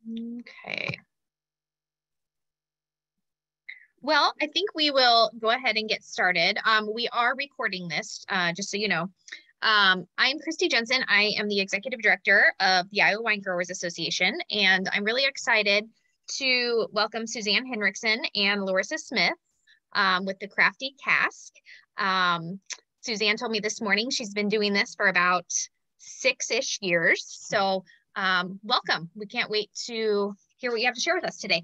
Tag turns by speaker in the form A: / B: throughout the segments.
A: Okay. Well, I think we will go ahead and get started. We are recording this, just so you know. I'm Christy Jensen. I am the Executive Director of the Iowa Wine Growers Association, and I'm really excited to welcome Suzanne Henriksen and Larissa Smith with the Crafty Cask. Suzanne told me this morning she's been doing this for about 6-ish years. So welcome. We can't wait to hear what you have to share with us today.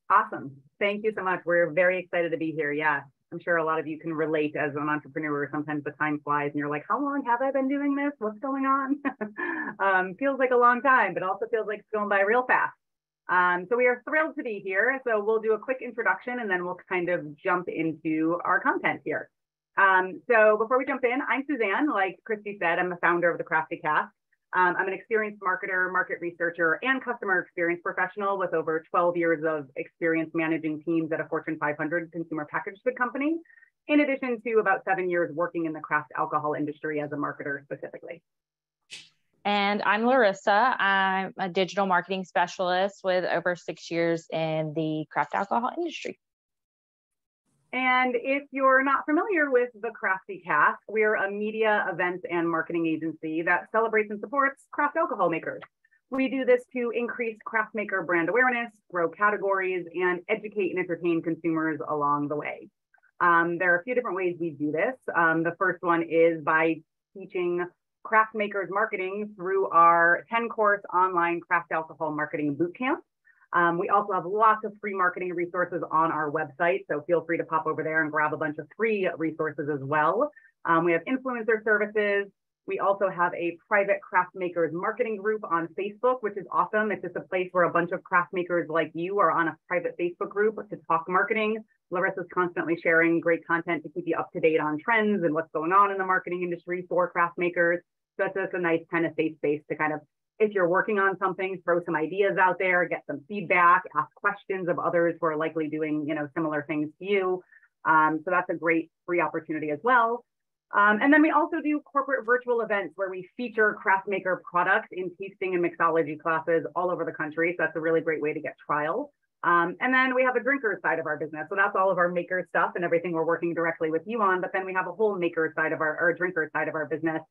B: Awesome. Thank you so much. We're very excited to be here. Yeah, I'm sure a lot of you can relate as an entrepreneur. Sometimes the time flies and you're like, how long have I been doing this? What's going on? Feels like a long time, but also feels like it's going by real fast. So we are thrilled to be here. So we'll do a quick introduction and then we'll kind of jump into our content here. So before we jump in, I'm Suzanne. Like Christy said, I'm the founder of the Crafty Cask. I'm an experienced marketer, market researcher, and customer experience professional with over 12 years of experience managing teams at a Fortune 500 consumer packaged good company, in addition to about 7 years working in the craft alcohol industry as a marketer specifically.
C: And I'm Larissa. I'm a digital marketing specialist with over 6 years in the craft alcohol industry.
B: And if you're not familiar with the Crafty Cask, we're a media, events, and marketing agency that celebrates and supports craft alcohol makers. We do this to increase craft maker brand awareness, grow categories, and educate and entertain consumers along the way. There are a few different ways we do this. The first one is by teaching craft makers marketing through our 10-course online craft alcohol marketing bootcamp. We also have lots of free marketing resources on our website, so feel free to pop over there and grab a bunch of free resources as well. We have influencer services. We also have a private craft makers marketing group on Facebook, which is awesome. It's just a place where a bunch of craft makers like you are on a private Facebook group to talk marketing. Larissa's constantly sharing great content to keep you up to date on trends and what's going on in the marketing industry for craft makers. So it's just a nice kind of safe space to kind of, if you're working on something, throw some ideas out there, get some feedback, ask questions of others who are likely doing, similar things to you. So that's a great free opportunity as well. And then we also do corporate virtual events where we feature craft maker products in tasting and mixology classes all over the country. So that's a really great way to get trial. And then we have a drinker side of our business. So that's all of our maker stuff and everything we're working directly with you on. But then we have a whole maker side of our drinker side of our business.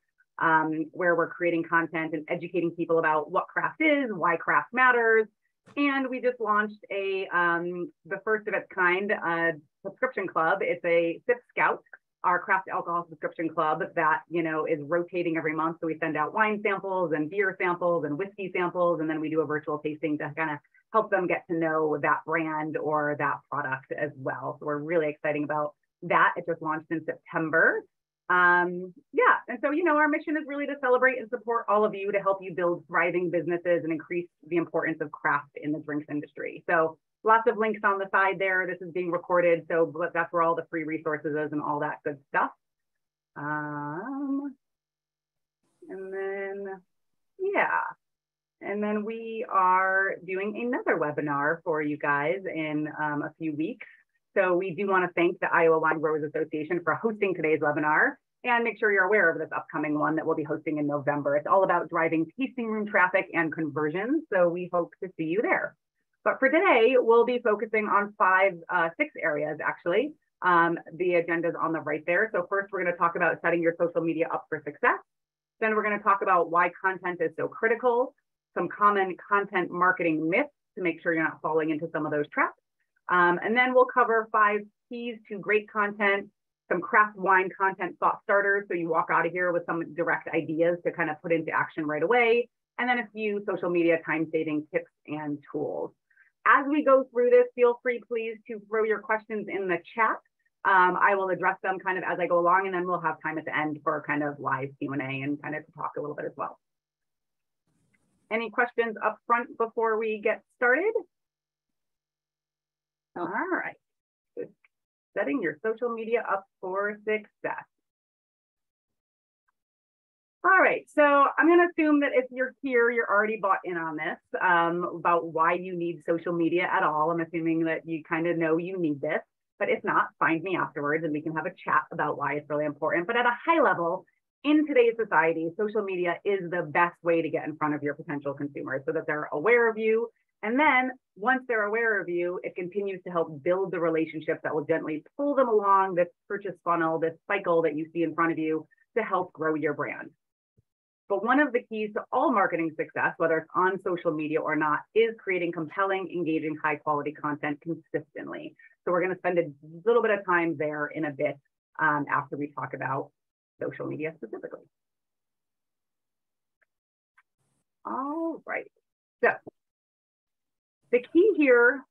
B: Where we're creating content and educating people about what craft is, why craft matters. And we just launched the first of its kind subscription club. It's a Sip Scout, our craft alcohol subscription club that, is rotating every month. So we send out wine samples and beer samples and whiskey samples, and then we do a virtual tasting to kind of help them get to know that brand or that product as well. So we're really excited about that. It just launched in September. And so, our mission is really to celebrate and support all of you to help you build thriving businesses and increase the importance of craft in the drinks industry. So lots of links on the side there. This is being recorded, so that's where all the free resources is and all that good stuff. And then we are doing another webinar for you guys in a few weeks. So we do want to thank the Iowa Wine Growers Association for hosting today's webinar, and make sure you're aware of this upcoming one that we'll be hosting in November. It's all about driving tasting room traffic and conversions. So we hope to see you there. But for today, we'll be focusing on 6 areas actually. The agenda is on the right there. So first, we're going to talk about setting your social media up for success. Then we're going to talk about why content is so critical, some common content marketing myths to make sure you're not falling into some of those traps. And then we'll cover 5 keys to great content, some craft wine content thought starters, so you walk out of here with some direct ideas to kind of put into action right away, and then a few social media time-saving tips and tools. As we go through this, feel free, please, to throw your questions in the chat. I will address them kind of as I go along, and then we'll have time at the end for kind of live Q&A and kind of to talk a little bit as well. Any questions up front before we get started? All right. Setting your social media up for success. All right, so I'm going to assume that if you're here, you're already bought in on this about why you need social media at all. I'm assuming that you kind of know you need this, but if not, find me afterwards and we can have a chat about why it's really important. But at a high level, in today's society, social media is the best way to get in front of your potential consumers so that they're aware of you And then once they're aware of you, it continues to help build the relationships that will gently pull them along this purchase funnel, this cycle that you see in front of you to help grow your brand. But one of the keys to all marketing success, whether it's on social media or not, is creating compelling, engaging, high quality content consistently. So we're going to spend a little bit of time there in a bit after we talk about social media specifically. All right. So the key here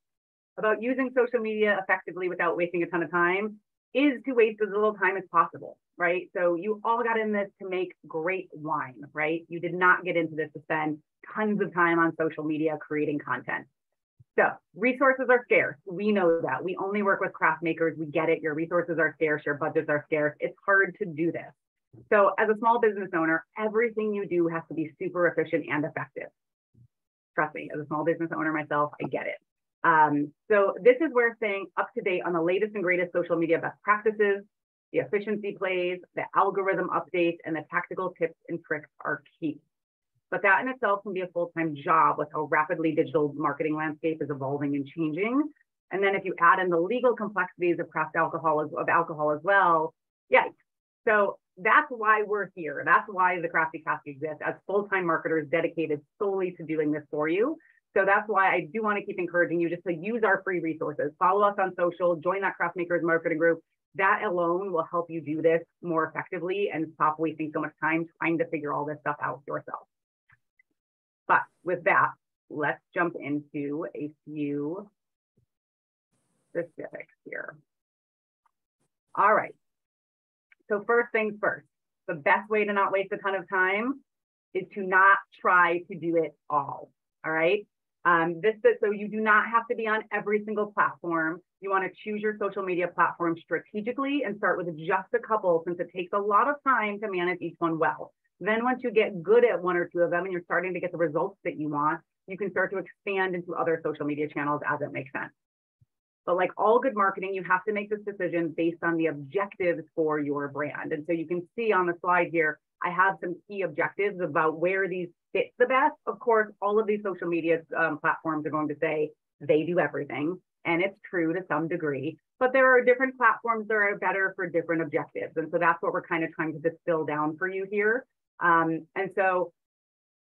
B: about using social media effectively without wasting a ton of time is to waste as little time as possible, right? So you all got in this to make great wine, right? You did not get into this to spend tons of time on social media creating content. So resources are scarce. We know that. We only work with craft makers. We get it. Your resources are scarce. Your budgets are scarce. It's hard to do this. So as a small business owner, everything you do has to be super efficient and effective. Trust me, as a small business owner myself, I get it. So this is where staying up to date on the latest and greatest social media best practices, the efficiency plays, the algorithm updates, and the tactical tips and tricks are key. But that in itself can be a full-time job with how rapidly digital marketing landscape is evolving and changing. And then if you add in the legal complexities of craft alcohol as well, yikes. So that's why we're here. That's why the Crafty Cask exists as full-time marketers dedicated solely to doing this for you. So that's why I do want to keep encouraging you just to use our free resources. Follow us on social, join that Craft Makers marketing group. That alone will help you do this more effectively and stop wasting so much time trying to figure all this stuff out yourself. But with that, let's jump into a few specifics here. All right. So first things first, the best way to not waste a ton of time is to not try to do it all right? So you do not have to be on every single platform. You want to choose your social media platform strategically and start with just a couple, since it takes a lot of time to manage each one well. Then once you get good at one or two of them and you're starting to get the results that you want, you can start to expand into other social media channels as it makes sense. But like all good marketing, you have to make this decision based on the objectives for your brand. And so you can see on the slide here, I have some key objectives about where these fit the best. Of course, all of these social media platforms are going to say they do everything, and it's true to some degree, but there are different platforms that are better for different objectives. And so that's what we're kind of trying to distill down for you here. And so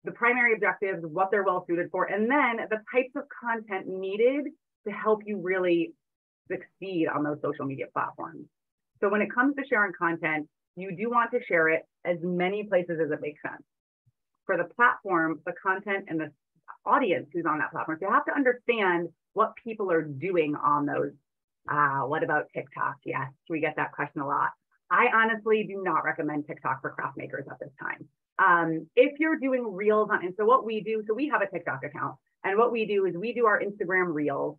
B: the primary objectives, what they're well suited for, and then the types of content needed to help you really succeed on those social media platforms. So when it comes to sharing content, you do want to share it as many places as it makes sense. For the platform, the content and the audience who's on that platform, so you have to understand what people are doing on those. What about TikTok? Yes, we get that question a lot. I honestly do not recommend TikTok for craft makers at this time. If you're doing reels on, and so what we do, so we have a TikTok account, and what we do is we do our Instagram reels,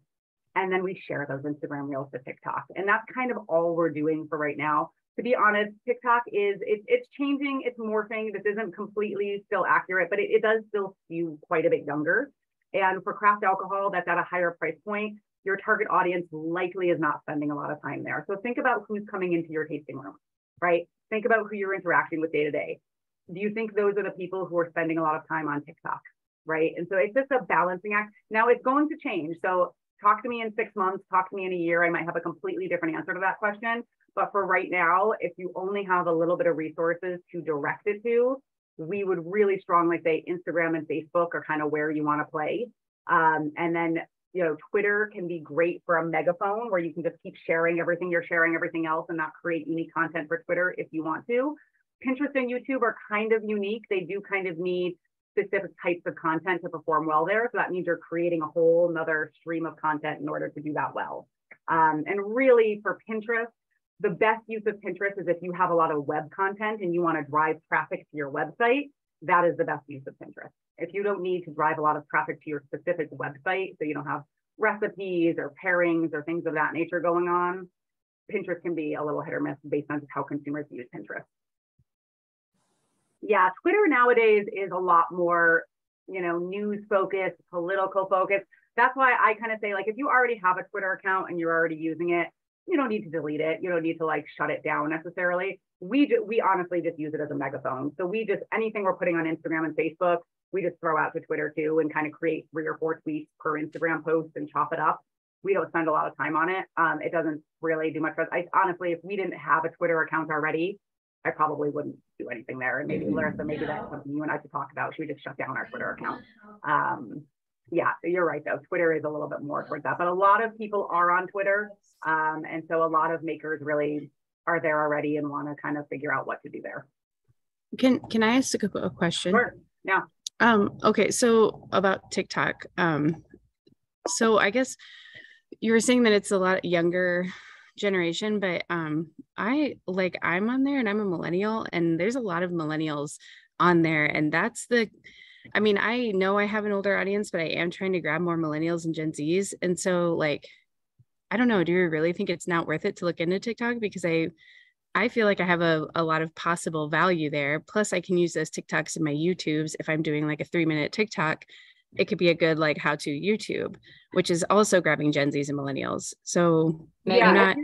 B: and then we share those Instagram reels to TikTok. And that's kind of all we're doing for right now. To be honest, TikTok it's changing, it's morphing. This isn't completely still accurate, but it does still skew quite a bit younger. And for craft alcohol, that's at a higher price point, your target audience likely is not spending a lot of time there. So think about who's coming into your tasting room, right? Think about who you're interacting with day to day. Do you think those are the people who are spending a lot of time on TikTok, right? And so it's just a balancing act. Now it's going to change. So talk to me in 6 months, talk to me in a year. I might have a completely different answer to that question. But for right now, if you only have a little bit of resources to direct it to, we would really strongly say Instagram and Facebook are kind of where you want to play. And then, Twitter can be great for a megaphone where you can just keep sharing everything you're sharing, everything else, and not create unique content for Twitter if you want to. Pinterest and YouTube are kind of unique. They do kind of need specific types of content to perform well there. So that means you're creating a whole nother stream of content in order to do that well. And really for Pinterest, the best use of Pinterest is if you have a lot of web content and you want to drive traffic to your website, that is the best use of Pinterest. If you don't need to drive a lot of traffic to your specific website, so you don't have recipes or pairings or things of that nature going on, Pinterest can be a little hit or miss based on how consumers use Pinterest. Yeah, Twitter nowadays is a lot more, news focused, political focused. That's why I kind of say, like, if you already have a Twitter account and you're already using it, you don't need to delete it. You don't need to shut it down necessarily. We honestly just use it as a megaphone. So anything we're putting on Instagram and Facebook, we just throw out to Twitter too and kind of create 3 or 4 tweets per Instagram post and chop it up. We don't spend a lot of time on it. It doesn't really do much for us. Honestly, if we didn't have a Twitter account already, I probably wouldn't do anything there. And maybe Larissa, maybe that's something you and I could talk about. Should we just shut down our Twitter account? Yeah, you're right though. Twitter is a little bit more towards that, but a lot of people are on Twitter. And so a lot of makers really are there already and want to kind of figure out what to do there.
D: Can I ask a question?
B: Sure. Yeah.
D: Okay, so about TikTok. So I guess you were saying that it's a lot younger generation, but I'm on there and I'm a millennial, and there's a lot of millennials on there, and I know I have an older audience, but I am trying to grab more millennials and Gen Zs. And so like, I don't know, do you really think it's not worth it to look into TikTok? Because I feel like I have a lot of possible value there. Plus I can use those TikToks in my YouTubes. If I'm doing like a 3-minute TikTok, it could be a good like how to YouTube, which is also grabbing Gen Zs and millennials. So
B: yeah,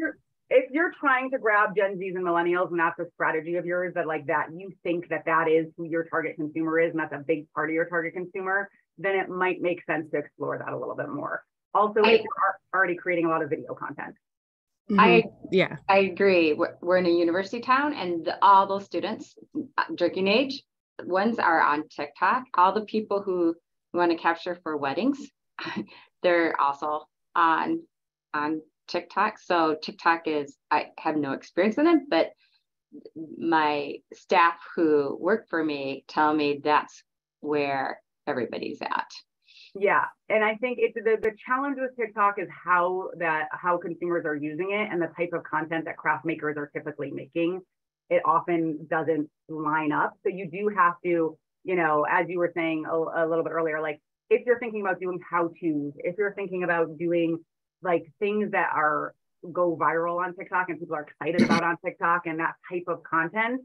B: if you're trying to grab Gen Zs and millennials, and that's a strategy of yours that you think that is who your target consumer is, and that's a big part of your target consumer, then it might make sense to explore that a little bit more. Also, if you're already creating a lot of video content.
E: I agree. We're in a university town, and all those students, drinking age, ones are on TikTok. All the people who want to capture for weddings, they're also on TikTok. So TikTok I have no experience in it, but my staff who work for me tell me that's where everybody's at.
B: Yeah, and I think it's the challenge with TikTok is how consumers are using it and the type of content that craft makers are typically making. It often doesn't line up. So you do have to, as you were saying a little bit earlier, like if you're thinking about doing how-tos, if you're thinking about doing like things that go viral on TikTok and people are excited about on TikTok and that type of content,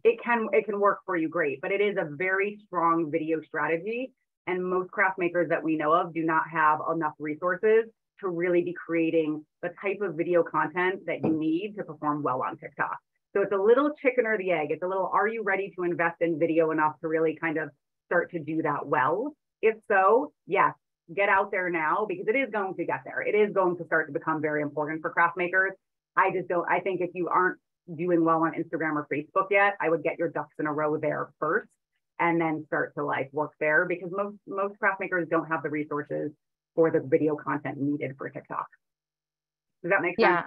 B: it can work for you great, but it is a very strong video strategy. And most craft makers that we know of do not have enough resources to really be creating the type of video content that you need to perform well on TikTok. So it's a little chicken or the egg. It's a little, are you ready to invest in video enough to really kind of start to do that well? If so, yes, get out there now, because it is going to get there. It is going to start to become very important for craft makers. I think if you aren't doing well on Instagram or Facebook yet, I would get your ducks in a row there first and then start to work there, because most craft makers don't have the resources for the video content needed for TikTok. Does that make sense?
C: Yeah.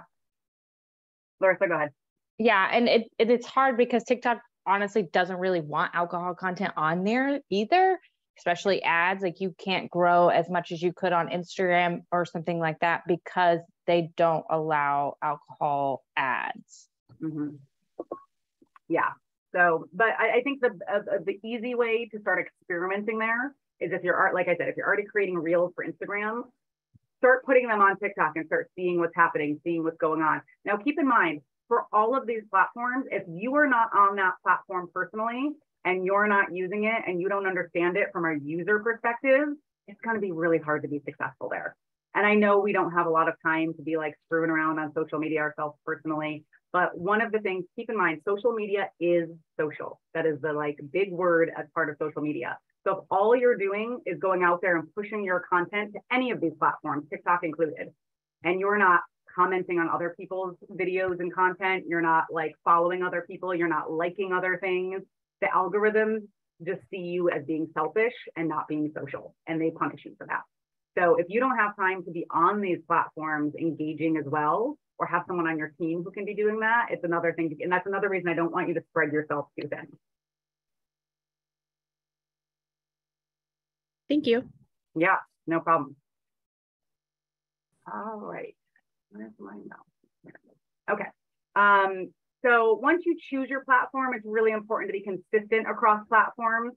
B: Larissa, go ahead.
C: Yeah, and it's hard because TikTok honestly doesn't really want alcohol content on there either, especially ads. Like you can't grow as much as you could on Instagram or something like that because they don't allow alcohol ads.
B: Mm-hmm. Yeah. So, but I think the easy way to start experimenting there is if you're, like I said, if you're already creating reels for Instagram, start putting them on TikTok and start seeing what's happening, seeing what's going on. Now, keep in mind, for all of these platforms, if you are not on that platform personally and you're not using it and you don't understand it from a user perspective, it's going to be really hard to be successful there. And I know we don't have a lot of time to be screwing around on social media ourselves personally, but one of the things, keep in mind, social media is social. That is the big word as part of social media. So if all you're doing is going out there and pushing your content to any of these platforms, TikTok included, and you're not commenting on other people's videos and content, you're not following other people, you're not liking other things, the algorithms just see you as being selfish and not being social, and they punish you for that. So if you don't have time to be on these platforms engaging as well, or have someone on your team who can be doing that, it's another thing. And that's another reason I don't want you to spread yourself too thin.
D: Thank you.
B: Yeah, no problem. All right. Where's my mouse? Okay. So once you choose your platform, it's really important to be consistent across platforms.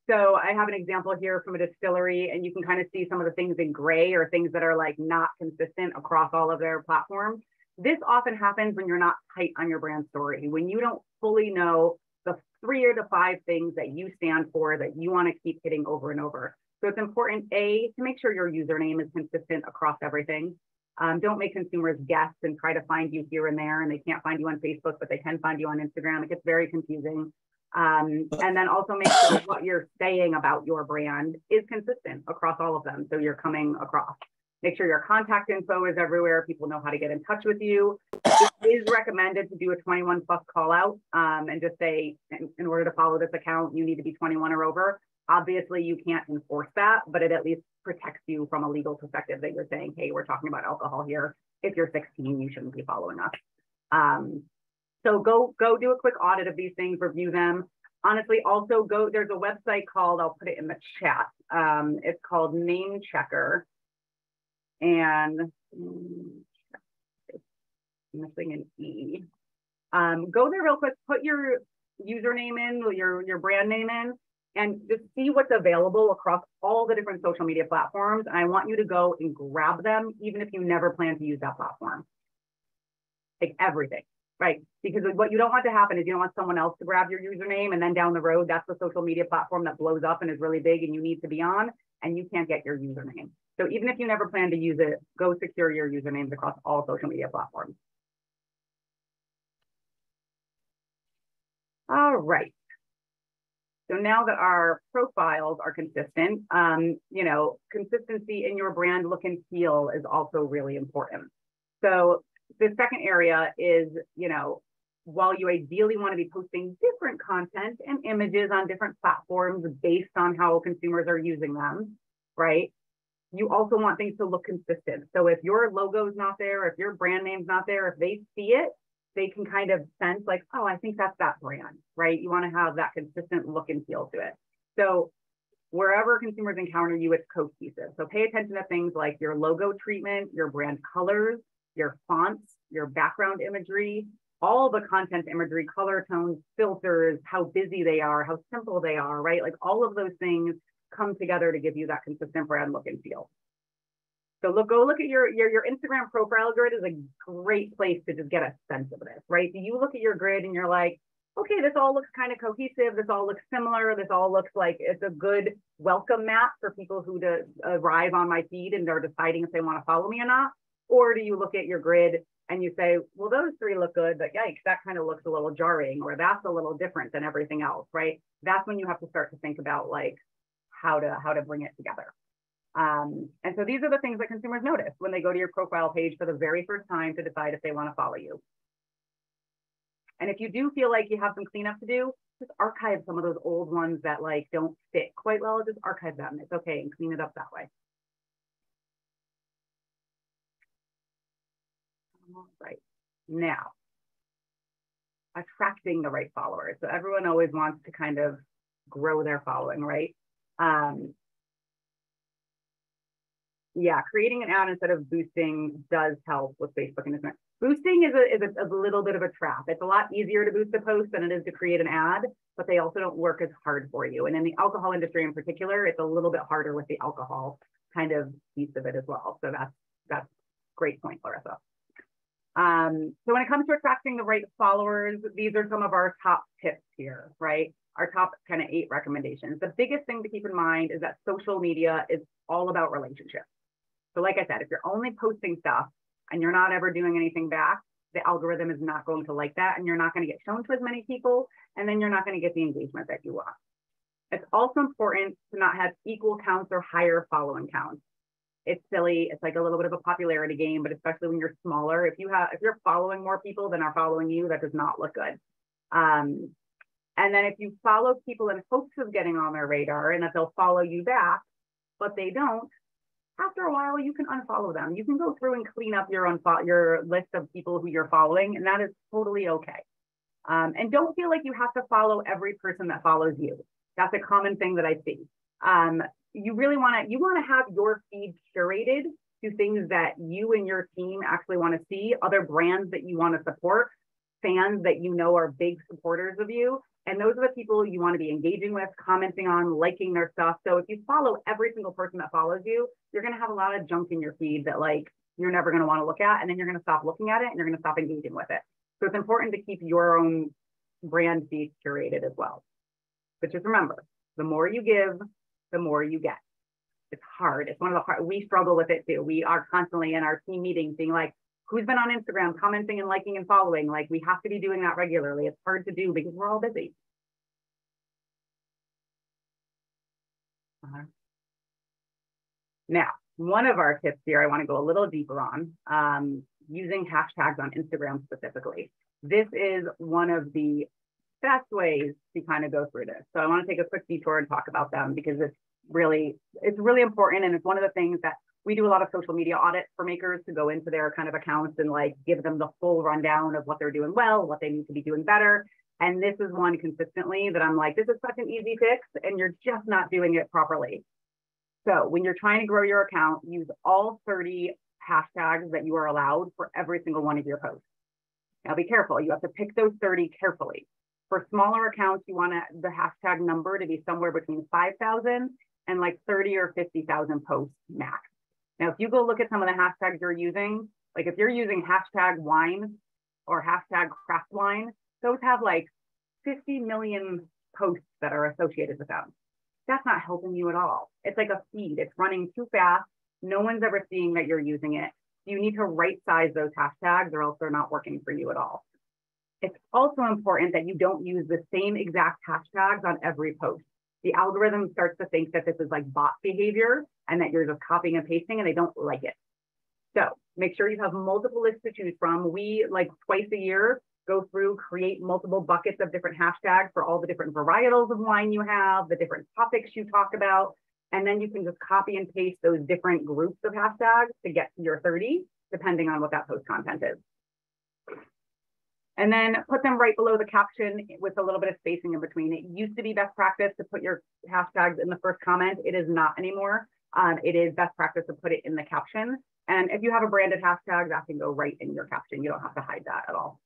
B: So I have an example here from a distillery, and you can kind of see some of the things in gray or things that are not consistent across all of their platforms. This often happens when you're not tight on your brand story, when you don't fully know the 3 or 5 things that you stand for, that you want to keep hitting over and over. So it's important, A, to make sure your username is consistent across everything. Don't make consumers guess and try to find you here and there, and they can't find you on Facebook, but they can find you on Instagram. It gets very confusing. And then also make sure what you're saying about your brand is consistent across all of them. So you're coming across. Make sure your contact info is everywhere. People know how to get in touch with you. It is recommended to do a 21 plus call out and just say, in order to follow this account, you need to be 21 or over. Obviously, you can't enforce that, but it at least protects you from a legal perspective that you're saying, hey, we're talking about alcohol here. If you're 16, you shouldn't be following us. So go do a quick audit of these things, review them. Honestly, also there's a website called, I'll put it in the chat. It's called Name Checker. And missing an E. Go there real quick, put your username in, your brand name in, and just see what's available across all the different social media platforms. And I want you to go and grab them, even if you never plan to use that platform. Like everything, right? Because what you don't want to happen is you don't want someone else to grab your username, and then down the road, that's the social media platform that blows up and is really big and you need to be on, and you can't get your username. So even if you never plan to use it, go secure your usernames across all social media platforms. All right. So now that our profiles are consistent, you know, consistency in your brand look and feel is also really important. So the second area is, you know, while you ideally want to be posting different content and images on different platforms based on how consumers are using them, right? You also want things to look consistent. So if your logo is not there, if your brand name's not there, if they see it, they can kind of sense like, oh, I think that's that brand, right? You want to have that consistent look and feel to it. So wherever consumers encounter you, it's cohesive. So pay attention to things like your logo treatment, your brand colors, your fonts, your background imagery, all the content imagery, color tones, filters, how busy they are, how simple they are, right? Like all of those things come together to give you that consistent brand look and feel. So go look at your Instagram profile grid is a great place to just get a sense of this, right? So you look at your grid and you're like, okay, this all looks kind of cohesive. This all looks similar. This all looks like it's a good welcome map for people who arrive on my feed and they're deciding if they want to follow me or not. Or do you look at your grid and you say, well, those three look good, but yikes, that kind of looks a little jarring, or that's a little different than everything else, right? That's when you have to start to think about like how to bring it together. And so these are the things that consumers notice when they go to your profile page for the very first time to decide if they want to follow you. And if you do feel like you have some cleanup to do, just archive some of those old ones that like don't fit quite well. Just archive them. It's okay, and clean it up that way. All right. Now, attracting the right followers. So everyone always wants to kind of grow their following, right? Yeah, creating an ad instead of boosting does help with Facebook and Instagram. Boosting is a little bit of a trap. It's a lot easier to boost a post than it is to create an ad, but they also don't work as hard for you. And in the alcohol industry in particular, it's a little bit harder with the alcohol kind of piece of it as well. So that's great point, Larissa. So when it comes to attracting the right followers, these are some of our top tips here, right? Our top kind of 8 recommendations. The biggest thing to keep in mind is that social media is all about relationships. So like I said, if you're only posting stuff and you're not ever doing anything back, the algorithm is not going to like that, and you're not going to get shown to as many people, and then you're not going to get the engagement that you want. It's also important to not have equal counts or higher following counts. It's silly. It's like a little bit of a popularity game, but especially when you're smaller, if you're following more people than are following you, that does not look good. And then if you follow people in hopes of getting on their radar and that they'll follow you back, but they don't, after a while, you can unfollow them. You can go through and clean up your list of people who you're following, and that is totally okay. And don't feel like you have to follow every person that follows you. That's a common thing that I see. You really want to have your feed curated to things that you and your team actually want to see, other brands that you want to support, fans that you know are big supporters of you. And those are the people you want to be engaging with, commenting on, liking their stuff. So if you follow every single person that follows you, you're going to have a lot of junk in your feed that like you're never going to want to look at, and then you're going to stop looking at it and you're going to stop engaging with it. So it's important to keep your own brand feed curated as well. But just remember, the more you give, the more you get. It's hard. It's one of the hard, we struggle with it too. We are constantly in our team meetings being like, who's been on Instagram commenting and liking and following? Like we have to be doing that regularly. It's hard to do because we're all busy. Now, one of our tips here I want to go a little deeper on, using hashtags on Instagram specifically. This is one of the best ways to kind of go through this. So I want to take a quick detour and talk about them because it's really important. And it's one of the things that we do a lot of social media audits for makers to go into their kind of accounts and like give them the full rundown of what they're doing well, what they need to be doing better. And this is one consistently that I'm like, this is such an easy fix and you're just not doing it properly. So when you're trying to grow your account, use all 30 hashtags that you are allowed for every single one of your posts. Now be careful, you have to pick those 30 carefully. For smaller accounts, you want the hashtag number to be somewhere between 5,000 and like 30 or 50,000 posts max. Now, if you go look at some of the hashtags you're using, like if you're using hashtag wine or hashtag craft wine, those have like 50 million posts that are associated with them. That's not helping you at all. It's like a feed. It's running too fast. No one's ever seeing that you're using it. You need to right size those hashtags or else they're not working for you at all. It's also important that you don't use the same exact hashtags on every post. The algorithm starts to think that this is like bot behavior and that you're just copying and pasting and they don't like it. So make sure you have multiple lists to choose from. We like twice a year go through, create multiple buckets of different hashtags for all the different varietals of wine you have, the different topics you talk about, and then you can just copy and paste those different groups of hashtags to get to your 30, depending on what that post content is. And then put them right below the caption with a little bit of spacing in between. It used to be best practice to put your hashtags in the first comment. It is not anymore. It is best practice to put it in the caption. And if you have a branded hashtag, that can go right in your caption. You don't have to hide that at all.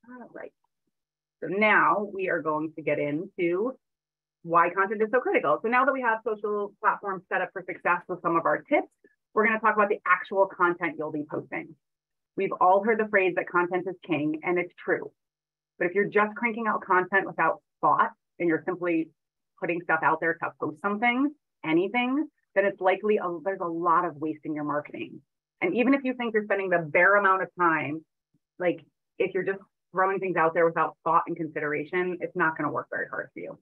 B: All right. So now we are going to get into why content is so critical. So now that we have social platforms set up for success with some of our tips, we're going to talk about the actual content you'll be posting. We've all heard the phrase that content is king, and it's true. But if you're just cranking out content without thought and you're simply putting stuff out there to post something, anything, then it's likely there's a lot of wasting your marketing. And even if you think you're spending the bare amount of time, like if you're just throwing things out there without thought and consideration, it's not going to work very hard for you.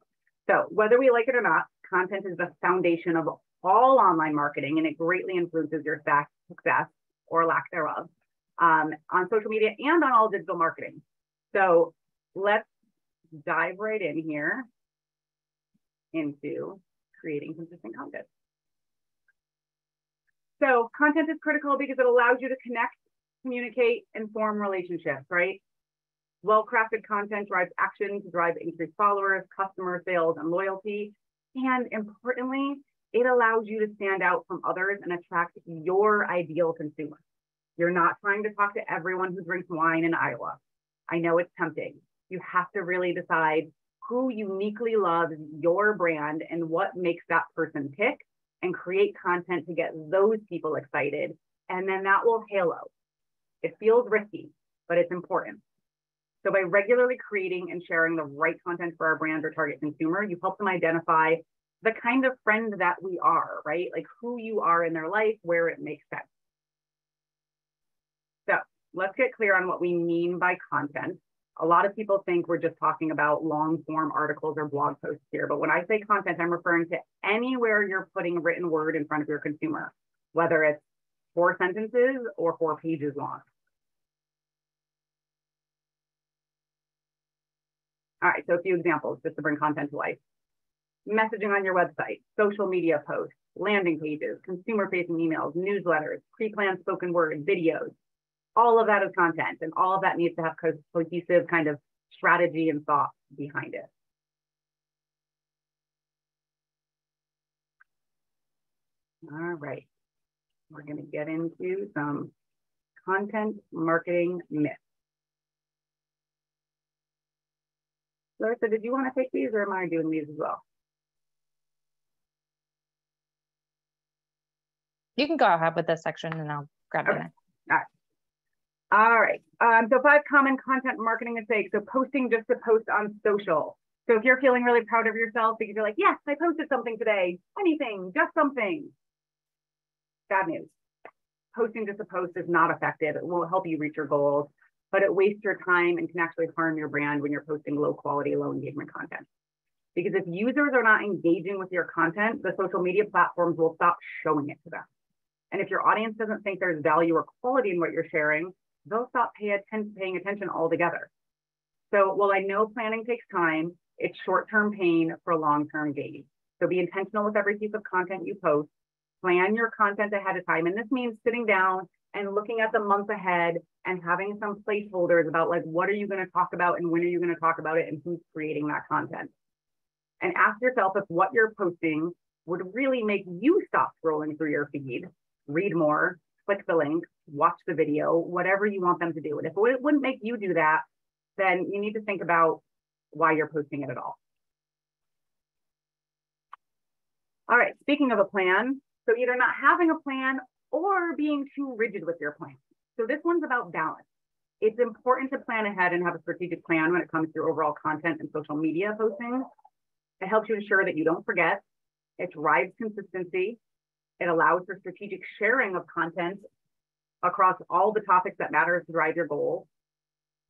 B: So whether we like it or not, content is the foundation of all online marketing, and it greatly influences your success or lack thereof on social media and on all digital marketing. So let's dive right in here into creating consistent content. So content is critical because it allows you to connect, communicate, and form relationships, right? Well-crafted content drives action to drive increased followers, customer sales, and loyalty. And importantly, it allows you to stand out from others and attract your ideal consumer. You're not trying to talk to everyone who drinks wine in Iowa. I know it's tempting. You have to really decide who uniquely loves your brand and what makes that person tick, and create content to get those people excited. And then that will halo. It feels risky, but it's important. So by regularly creating and sharing the right content for our brand or target consumer, you help them identify the kind of friend that we are, right? Like who you are in their life, where it makes sense. So let's get clear on what we mean by content. A lot of people think we're just talking about long form articles or blog posts here, but when I say content, I'm referring to anywhere you're putting written word in front of your consumer, whether it's 4 sentences or 4 pages long. All right, so a few examples just to bring content to life. Messaging on your website, social media posts, landing pages, consumer-facing emails, newsletters, pre-planned spoken word, videos. All of that is content, and all of that needs to have cohesive kind of strategy and thought behind it. All right, we're going to get into some content marketing myths. Larissa, did you want to take these, or am I doing these as well?
C: You can go ahead with this section and I'll grab the next.
B: All right. So 5 common content marketing mistakes. So posting just to post on social. So if you're feeling really proud of yourself because you're like, yes, I posted something today, anything, just something. Bad news. Posting just to post is not effective. It won't help you reach your goals. but it wastes your time and can actually harm your brand when you're posting low quality, low engagement content. Because if users are not engaging with your content, the social media platforms will stop showing it to them. And if your audience doesn't think there's value or quality in what you're sharing, they'll stop paying attention altogether. So while I know planning takes time, it's short-term pain for long-term gain. So be intentional with every piece of content you post, plan your content ahead of time. And this means sitting down and looking at the month ahead and having some placeholders about like, what are you going to talk about and when are you going to talk about it and who's creating that content? And ask yourself if what you're posting would really make you stop scrolling through your feed, read more, click the link, watch the video, whatever you want them to do. And if it wouldn't make you do that, then you need to think about why you're posting it at all. All right, speaking of a plan, so either not having a plan or being too rigid with your plan. So this one's about balance. It's important to plan ahead and have a strategic plan when it comes to your overall content and social media posting. It helps you ensure that you don't forget. It drives consistency. It allows for strategic sharing of content across all the topics that matter to drive your goal.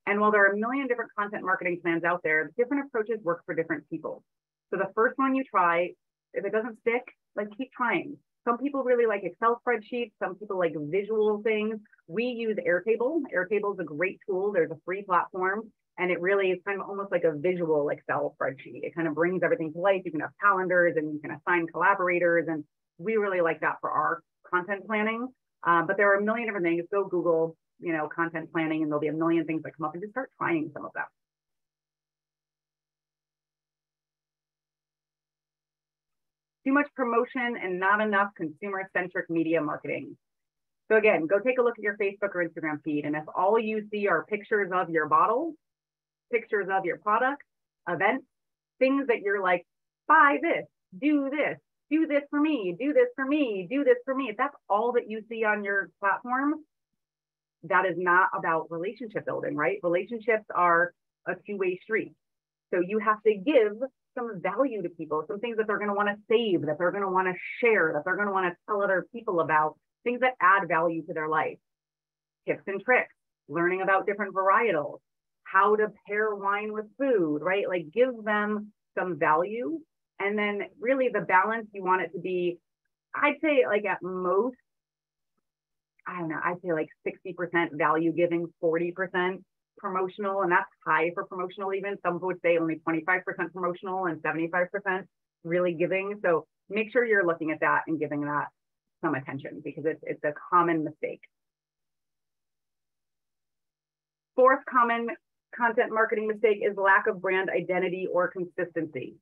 B: And while there are a million different content marketing plans out there, different approaches work for different people. So the first one you try, if it doesn't stick, like keep trying. Some people really like Excel spreadsheets. Some people like visual things. We use Airtable. Airtable is a great tool. There's a free platform. And it really is kind of almost like a visual Excel spreadsheet. It kind of brings everything to life. You can have calendars and you can assign collaborators. And we really like that for our content planning. But there are a million different things. Go Google, content planning, and there'll be a million things that come up and just start trying some of them. Too much promotion and not enough consumer-centric media marketing. So again, go take a look at your Facebook or Instagram feed. And if all you see are pictures of your bottles, pictures of your products, events, things that you're like, buy this, do this for me, do this for me, do this for me. If that's all that you see on your platform, that is not about relationship building, right? Relationships are a two-way street. So you have to give some value to people, some things that they're going to want to save, that they're going to want to share, that they're going to want to tell other people about, things that add value to their life. Tips and tricks, learning about different varietals, how to pair wine with food, right? Like give them some value. And then really the balance, you want it to be, I'd say like at most, I don't know, I'd say like 60% value giving, 40% promotional, and that's high for promotional even. Some would say only 25% promotional and 75% really giving. So make sure you're looking at that and giving that some attention because it's a common mistake. Fourth common content marketing mistake is lack of brand identity or consistency.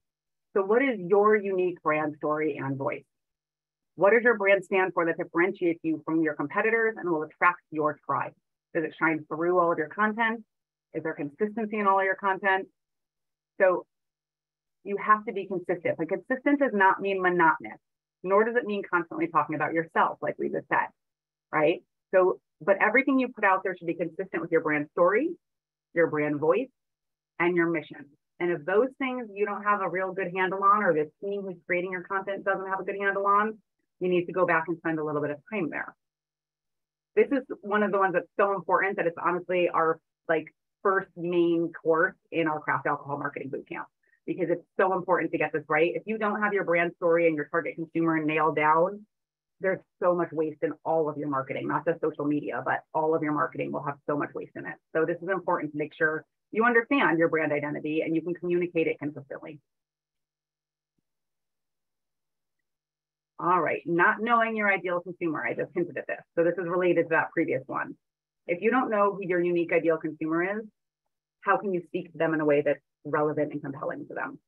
B: So what is your unique brand story and voice? What does your brand stand for that differentiates you from your competitors and will attract your tribe? Does it shine through all of your content? Is there consistency in all of your content? So you have to be consistent. But consistent does not mean monotonous, nor does it mean constantly talking about yourself, like we just said, right? So, but everything you put out there should be consistent with your brand story, your brand voice, and your mission. And if those things you don't have a real good handle on, or the team who's creating your content doesn't have a good handle on, you need to go back and spend a little bit of time there. This is one of the ones that's so important that it's honestly our first main course in our craft alcohol marketing bootcamp, because it's so important to get this right. If you don't have your brand story and your target consumer nailed down, there's so much waste in all of your marketing, not just social media, but all of your marketing will have so much waste in it. So this is important to make sure you understand your brand identity and you can communicate it consistently. All right, not knowing your ideal consumer. I just hinted at this. So this is related to that previous one. If you don't know who your unique ideal consumer is, how can you speak to them in a way that's relevant and compelling to them,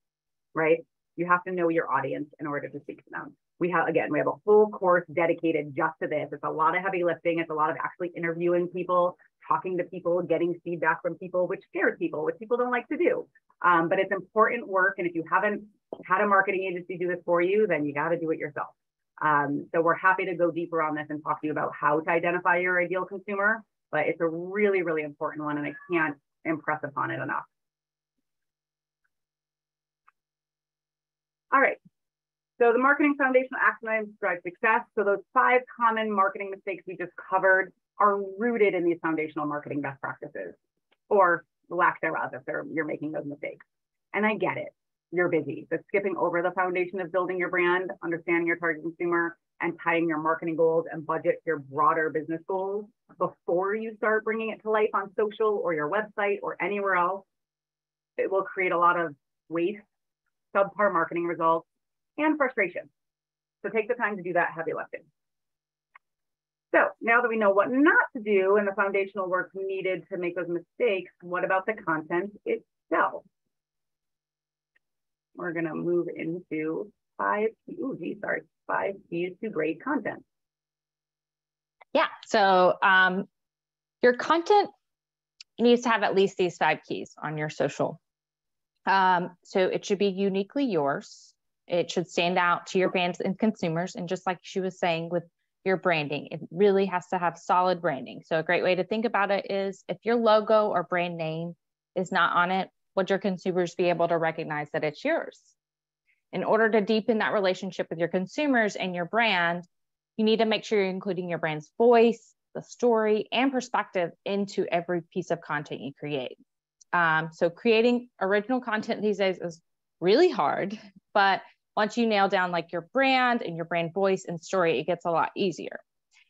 B: right? You have to know your audience in order to speak to them. We have a whole course dedicated just to this. It's a lot of heavy lifting. It's a lot of actually interviewing people, talking to people, getting feedback from people, which scares people, which people don't like to do. But it's important work. And if you haven't had a marketing agency do this for you, then you got to do it yourself. So we're happy to go deeper on this and talk to you about how to identify your ideal consumer, but it's a really, really important one and I can't impress upon it enough. All right, so the marketing foundational action items drive success. So those 5 common marketing mistakes we just covered, are rooted in these foundational marketing best practices, or lack thereof if you're making those mistakes. And I get it, you're busy, but skipping over the foundation of building your brand, understanding your target consumer, and tying your marketing goals and budget to your broader business goals before you start bringing it to life on social or your website or anywhere else, it will create a lot of waste, subpar marketing results, and frustration. So take the time to do that heavy lifting. So now that we know what not to do and the foundational work needed to make those mistakes, what about the content itself? We're going to move into 5 keys to great content.
C: Yeah, so your content needs to have at least these 5 keys on your social. So it should be uniquely yours. It should stand out to your fans and consumers. And just like she was saying with your branding, it really has to have solid branding. So a great way to think about it is if your logo or brand name is not on it, would your consumers be able to recognize that it's yours? In order to deepen that relationship with your consumers and your brand, you need to make sure you're including your brand's voice, the story, and perspective into every piece of content you create. So creating original content these days is really hard, but once you nail down like your brand and your brand voice and story, it gets a lot easier.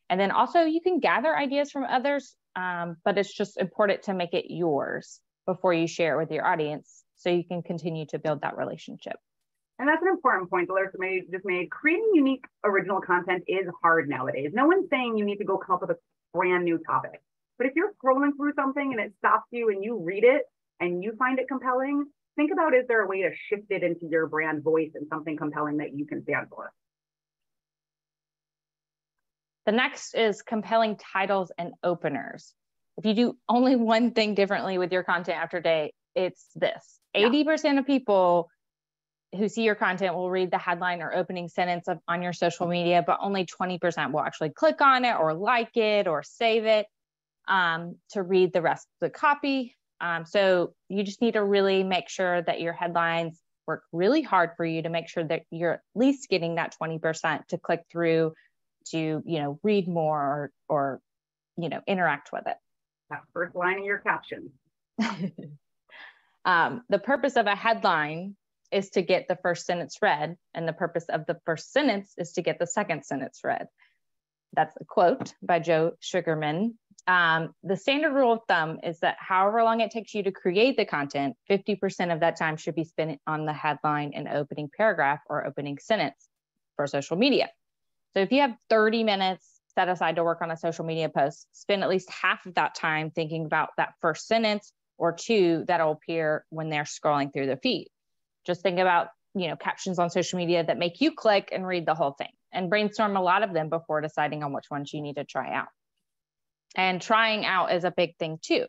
C: And then also you can gather ideas from others, but it's just important to make it yours before you share it with your audience so you can continue to build that relationship.
B: And that's an important point that Larissa just made. Creating unique original content is hard nowadays. No one's saying you need to go come up with a brand new topic. But if you're scrolling through something and it stops you and you read it and you find it compelling, think about, is there a way to shift it into your brand voice and something compelling that you can stand for?
C: The next is compelling titles and openers. If you do only one thing differently with your content after day, it's this. 80% of people who see your content will read the headline or opening sentence on your social media, but only 20% will actually click on it or like it or save it to read the rest of the copy. So you just need to really make sure that your headlines work really hard for you to make sure that you're at least getting that 20% to click through to, read more or interact with it.
B: That first line of your caption.
C: The purpose of a headline is to get the first sentence read, and the purpose of the first sentence is to get the second sentence read. That's a quote by Joe Sugarman. The standard rule of thumb is that however long it takes you to create the content, 50% of that time should be spent on the headline and opening paragraph or opening sentence for social media. So if you have 30 minutes set aside to work on a social media post, spend at least half of that time thinking about that first sentence or two that'll appear when they're scrolling through the feed. Just think about, captions on social media that make you click and read the whole thing, and brainstorm a lot of them before deciding on which ones you need to try out. And trying out is a big thing too.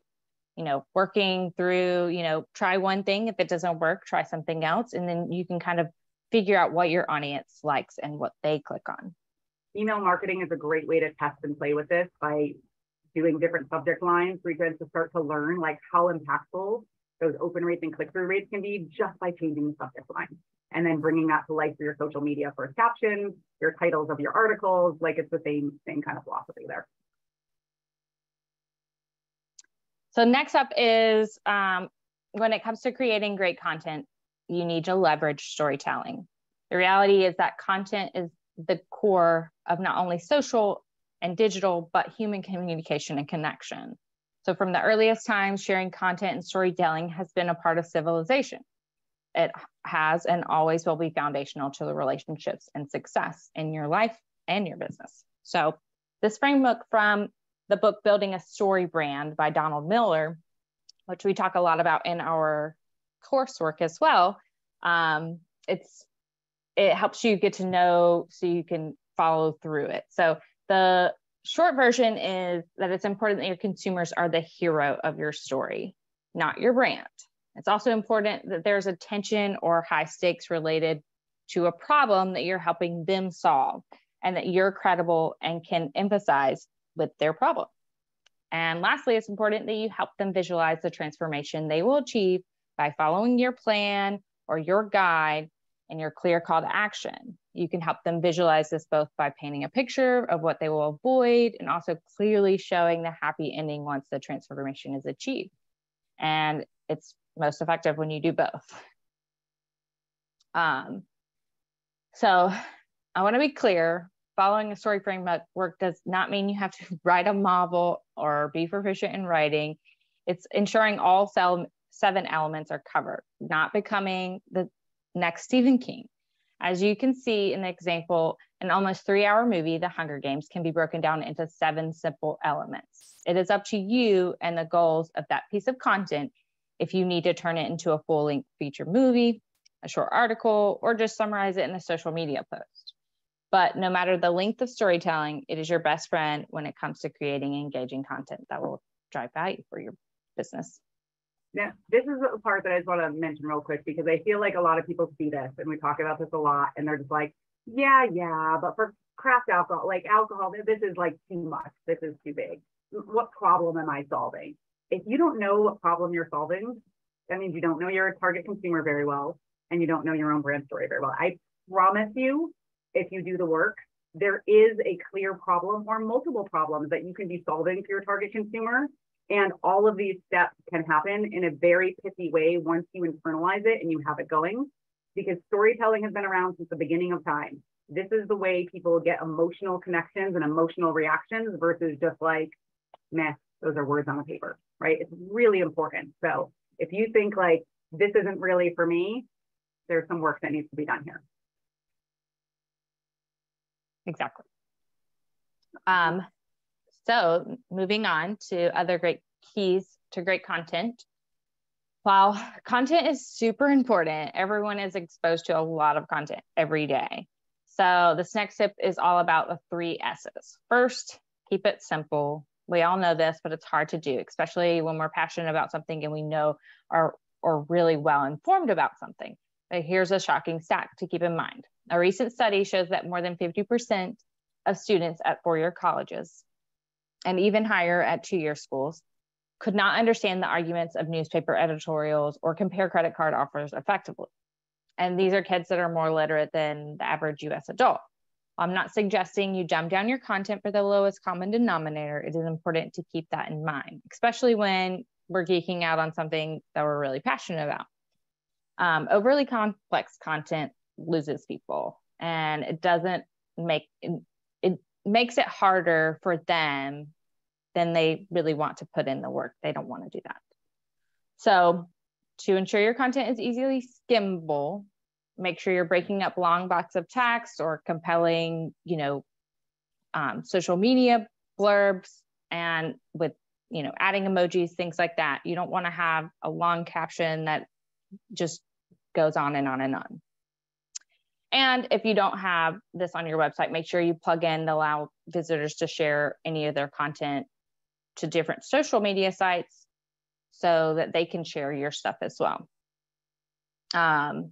C: Working through, try one thing. If it doesn't work, try something else. And then you can kind of figure out what your audience likes and what they click on.
B: Email marketing is a great way to test and play with this by doing different subject lines for you guys to start to learn like how impactful those open rates and click-through rates can be just by changing the subject line. And then bringing that to life for your social media first captions, your titles of your articles, like it's the same kind of philosophy there.
C: So next up is when it comes to creating great content, you need to leverage storytelling. The reality is that content is the core of not only social and digital, but human communication and connection. So from the earliest times, sharing content and storytelling has been a part of civilization. It has and always will be foundational to the relationships and success in your life and your business. So this framework from the book Building a Story Brand by Donald Miller, which we talk a lot about in our coursework as well, it helps you get to know so you can follow through it. So the short version is that it's important that your consumers are the hero of your story, not your brand. It's also important that there's a tension or high stakes related to a problem that you're helping them solve, and that you're credible and can empathize with their problem. And lastly, it's important that you help them visualize the transformation they will achieve by following your plan or your guide and your clear call to action. You can help them visualize this both by painting a picture of what they will avoid and also clearly showing the happy ending once the transformation is achieved. And it's most effective when you do both. So I want to be clear, following a story framework does not mean you have to write a novel or be proficient in writing. It's ensuring all 7 elements are covered, not becoming the next Stephen King. As you can see in the example, an almost 3-hour movie, The Hunger Games, can be broken down into 7 simple elements. It is up to you and the goals of that piece of content if you need to turn it into a full-length feature movie, a short article, or just summarize it in a social media post. But no matter the length of storytelling, it is your best friend when it comes to creating engaging content that will drive value for your business.
B: Now, this is a part that I just want to mention real quick, because I feel like a lot of people see this and we talk about this a lot and they're just like, yeah, but for craft alcohol, like alcohol, this is like too much. This is too big. What problem am I solving? If you don't know what problem you're solving, that means you don't know your target consumer very well and you don't know your own brand story very well. I promise you, if you do the work, there is a clear problem or multiple problems that you can be solving for your target consumer. And all of these steps can happen in a very pithy way once you internalize it and you have it going, because storytelling has been around since the beginning of time. This is the way people get emotional connections and emotional reactions versus just like, meh, those are words on a paper, right? It's really important. So if you think like, this isn't really for me, there's some work that needs to be done here.
C: Exactly. So moving on to other great keys to great content. While content is super important, everyone is exposed to a lot of content every day. So this next tip is all about the 3 S's. First, keep it simple. We all know this, but it's hard to do, especially when we're passionate about something and we know or really well informed about something. But here's a shocking stat to keep in mind. A recent study shows that more than 50% of students at 4-year colleges and even higher at 2-year schools could not understand the arguments of newspaper editorials or compare credit card offers effectively. And these are kids that are more literate than the average US adult. I'm not suggesting you dumb down your content for the lowest common denominator. It is important to keep that in mind, especially when we're geeking out on something that we're really passionate about. Overly complex content loses people, and it doesn't make it makes it harder for them than they really want to put in the work. They don't want to do that. So to ensure your content is easily skimmable, make sure you're breaking up long blocks of text or compelling, social media blurbs, and with, adding emojis, things like that. You don't want to have a long caption that just goes on and on and on. And if you don't have this on your website, make sure you plug in to allow visitors to share any of their content to different social media sites so that they can share your stuff as well. And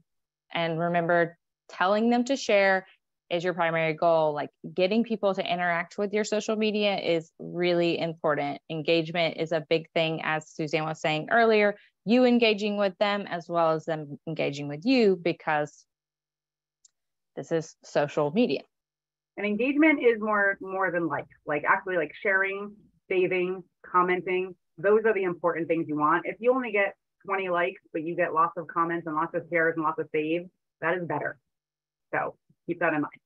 C: remember, telling them to share is your primary goal. Like, getting people to interact with your social media is really important. Engagement is a big thing, as Suzanne was saying earlier, you engaging with them as well as them engaging with you, because this is social media.
B: And engagement is more than actually like sharing, saving, commenting. Those are the important things you want. If you only get 20 likes, but you get lots of comments and lots of shares and lots of saves, that is better. So keep that in mind.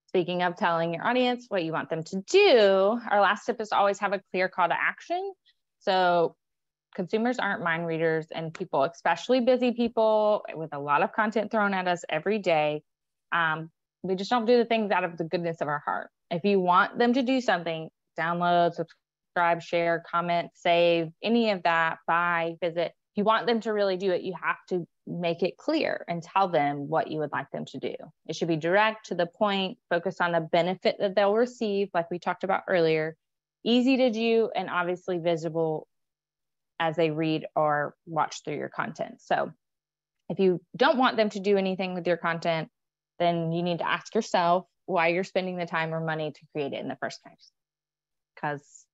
C: Speaking of telling your audience what you want them to do, our last tip is to always have a clear call to action. So consumers aren't mind readers, and people, especially busy people with a lot of content thrown at us every day, we just don't do the things out of the goodness of our heart. If you want them to do something, download, subscribe, share, comment, save, any of that, buy, visit. If you want them to really do it, you have to make it clear and tell them what you would like them to do. It should be direct, to the point, focus on the benefit that they'll receive, like we talked about earlier, easy to do, and obviously visible as they read or watch through your content. So if you don't want them to do anything with your content, then you need to ask yourself why you're spending the time or money to create it in the first place. Because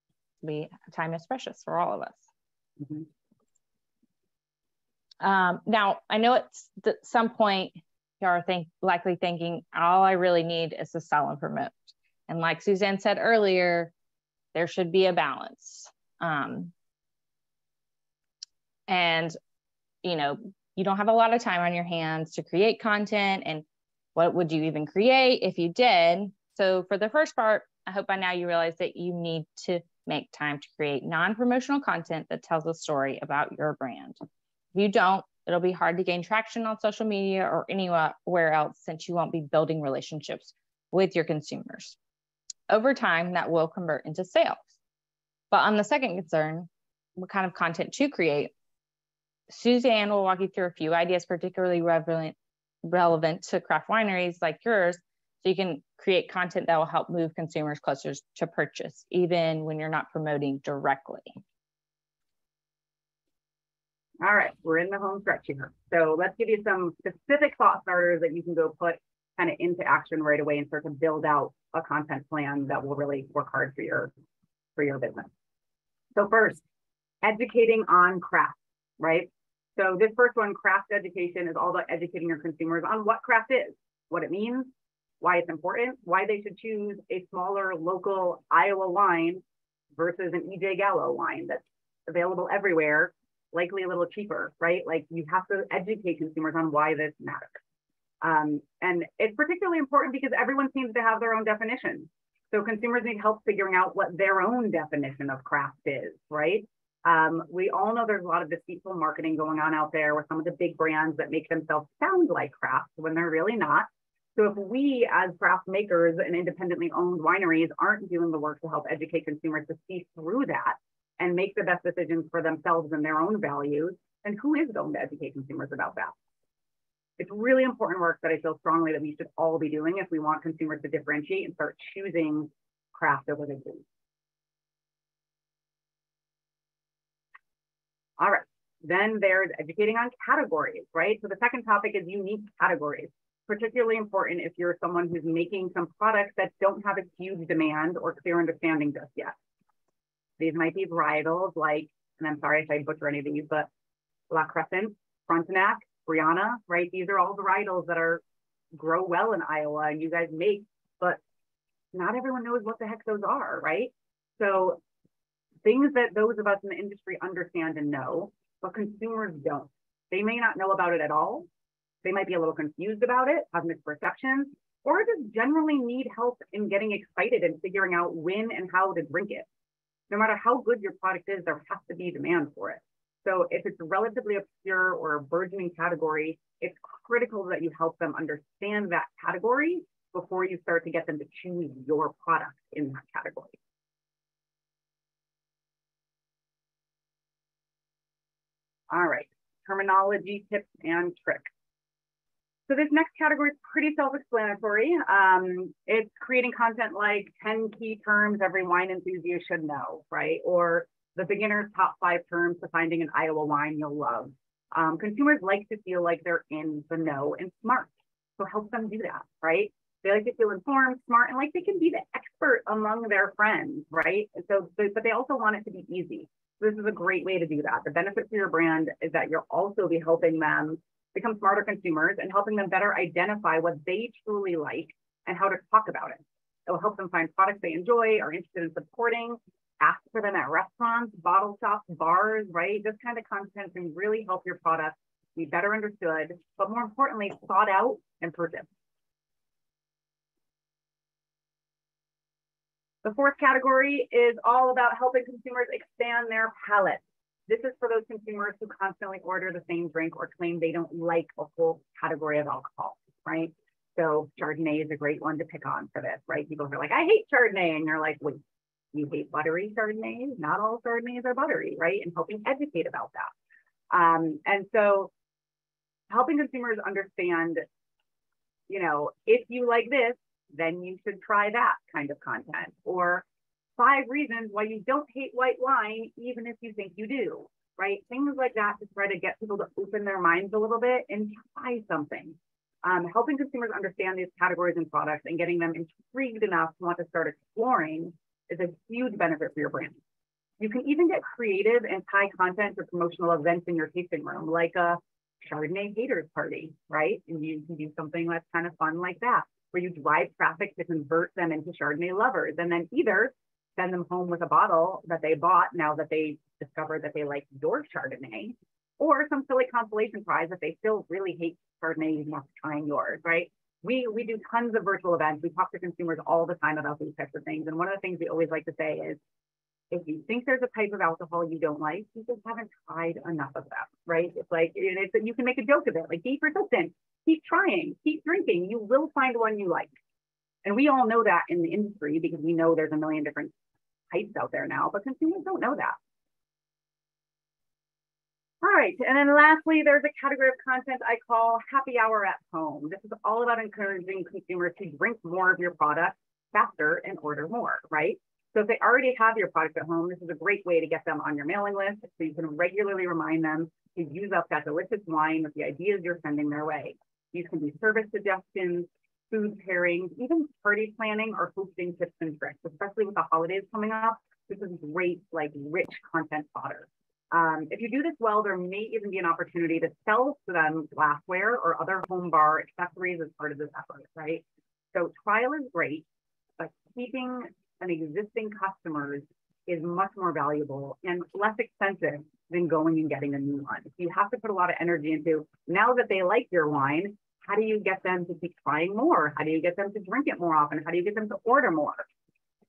C: time is precious for all of us. Mm-hmm. Now, I know at some point are likely thinking, all I really need is to sell and promote. And like Suzanne said earlier, there should be a balance. And, you don't have a lot of time on your hands to create content, and what would you even create if you did? So for the first part, I hope by now you realize that you need to make time to create non-promotional content that tells a story about your brand. If you don't, it'll be hard to gain traction on social media or anywhere else, since you won't be building relationships with your consumers. Over time, that will convert into sales. But on the second concern, what kind of content to create, Suzanne will walk you through a few ideas particularly relevant to craft wineries like yours, so you can create content that will help move consumers closer to purchase, even when you're not promoting directly.
B: All right, we're in the home stretch here. So let's give you some specific thought starters that you can go put kind of into action right away and start to build out a content plan that will really work hard for your business. So first, educating on craft, right? So this first one, craft education, is all about educating your consumers on what craft is, what it means, why it's important, why they should choose a smaller local Iowa wine versus an EJ Gallo wine that's available everywhere, likely a little cheaper, right? Like, you have to educate consumers on why this matters. And it's particularly important because everyone seems to have their own definition. So consumers need help figuring out what their own definition of craft is, right? We all know there's a lot of deceitful marketing going on out there with some of the big brands that make themselves sound like craft when they're really not. So if we, as craft makers and independently owned wineries, aren't doing the work to help educate consumers to see through that and make the best decisions for themselves and their own values, then who is going to educate consumers about that? It's really important work that I feel strongly that we should all be doing if we want consumers to differentiate and start choosing craft over the food. All right, then there's educating on categories, right? So the second topic is unique categories, particularly important if you're someone who's making some products that don't have a huge demand or clear understanding just yet. These might be varietals like, and I'm sorry if I butcher any of these, but La Crescent, Frontenac, Brianna, right? These are all varietals that grow well in Iowa and you guys make, but not everyone knows what the heck those are, right? So things that those of us in the industry understand and know, but consumers don't. They may not know about it at all. They might be a little confused about it, have misperceptions, or just generally need help in getting excited and figuring out when and how to drink it. No matter how good your product is, there has to be demand for it. So if it's a relatively obscure or a burgeoning category, it's critical that you help them understand that category before you start to get them to choose your product in that category. All right, terminology, tips, and tricks. So this next category is pretty self-explanatory. It's creating content like 10 key terms every wine enthusiast should know, right? Or the beginner's top 5 terms to finding an Iowa wine you'll love. Consumers like to feel like they're in the know and smart. So help them do that, right? They like to feel informed, smart, and like they can be the expert among their friends, right? And so, but they also want it to be easy. So this is a great way to do that. The benefit for your brand is that you'll also be helping them become smarter consumers and helping them better identify what they truly like and how to talk about it. It will help them find products they enjoy, are interested in supporting, ask for them at restaurants, bottle shops, bars, right? This kind of content can really help your product be better understood, but more importantly, thought out and purchased. The fourth category is all about helping consumers expand their palate. This is for those consumers who constantly order the same drink or claim they don't like a whole category of alcohol, right? So Chardonnay is a great one to pick on for this, right? People are like, I hate Chardonnay. And you're like, wait, you hate buttery Chardonnays? Not all Chardonnays are buttery, right? And helping educate about that. And so helping consumers understand, you know, if you like this, then you should try that kind of content. Or 5 reasons why you don't hate white wine, even if you think you do, right? Things like that to try to get people to open their minds a little bit and try something. Helping consumers understand these categories and products and getting them intrigued enough to want to start exploring is a huge benefit for your brand. You can even get creative and tie content to promotional events in your tasting room, like a Chardonnay haters party, right? And you can do something that's kind of fun like that, where you drive traffic to convert them into Chardonnay lovers, and then either send them home with a bottle that they bought now that they discovered that they like your Chardonnay, or some silly consolation prize if they still really hate Chardonnay even after trying yours, right? We do tons of virtual events. We talk to consumers all the time about these types of things. And one of the things we always like to say is, if you think there's a type of alcohol you don't like, you just haven't tried enough of them, right? It's like, you can make a joke of it, like be persistent, keep trying, keep drinking, you will find one you like. And we all know that in the industry because we know there's a million different types out there now, but consumers don't know that. All right, and then lastly, there's a category of content I call happy hour at home. This is all about encouraging consumers to drink more of your product faster and order more, right? So if they already have your product at home, this is a great way to get them on your mailing list so you can regularly remind them to use up that delicious wine with the ideas you're sending their way. These can be service suggestions, food pairings, even party planning or hosting tips and tricks, especially with the holidays coming up. This is great, like rich content fodder. If you do this well, there may even be an opportunity to sell to them glassware or other home bar accessories as part of this effort, right? So trial is great, but keeping an existing customers is much more valuable and less expensive than going and getting a new one. You have to put a lot of energy into, now that they like your wine, how do you get them to keep trying more? How do you get them to drink it more often? How do you get them to order more?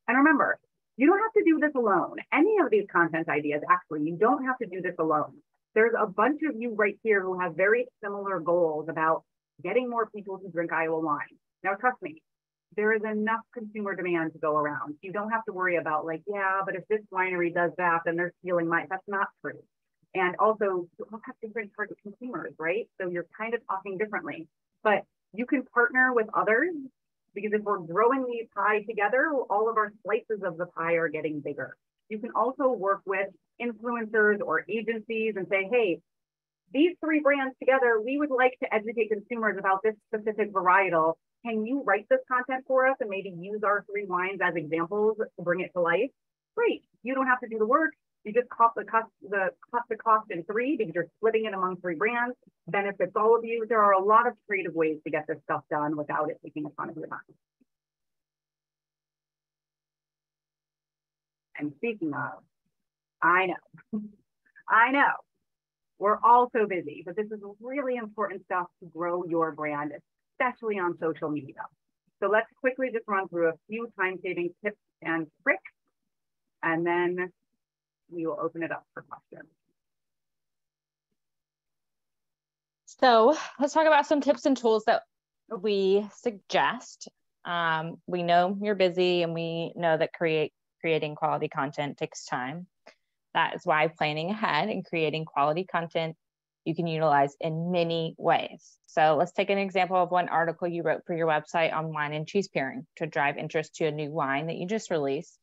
B: And remember, you don't have to do this alone. Any of these content ideas, actually, you don't have to do this alone. There's a bunch of you right here who have very similar goals about getting more people to drink Iowa wine. Now, trust me, there is enough consumer demand to go around. You don't have to worry about like, yeah, but if this winery does that, then they're stealing my, that's not true. And also, you all have different target consumers, right? So you're kind of talking differently, but you can partner with others, because if we're growing these pie together, all of our slices of the pie are getting bigger. You can also work with influencers or agencies and say, hey, these three brands together, we would like to educate consumers about this specific varietal. Can you write this content for us and maybe use our three wines as examples to bring it to life? Great, you don't have to do the work. You just cut the cost in three because you're splitting it among three brands, benefits all of you. There are a lot of creative ways to get this stuff done without it taking a ton of your time. And speaking of, I know, we're all so busy, but this is really important stuff to grow your brand, especially on social media. So let's quickly just run through a few time-saving tips and tricks, and then we will open it up for questions.
C: So let's talk about some tips and tools that we suggest. We know you're busy and we know that creating quality content takes time. That is why planning ahead and creating quality content you can utilize in many ways. So let's take an example of one article you wrote for your website on wine and cheese pairing to drive interest to a new wine that you just released,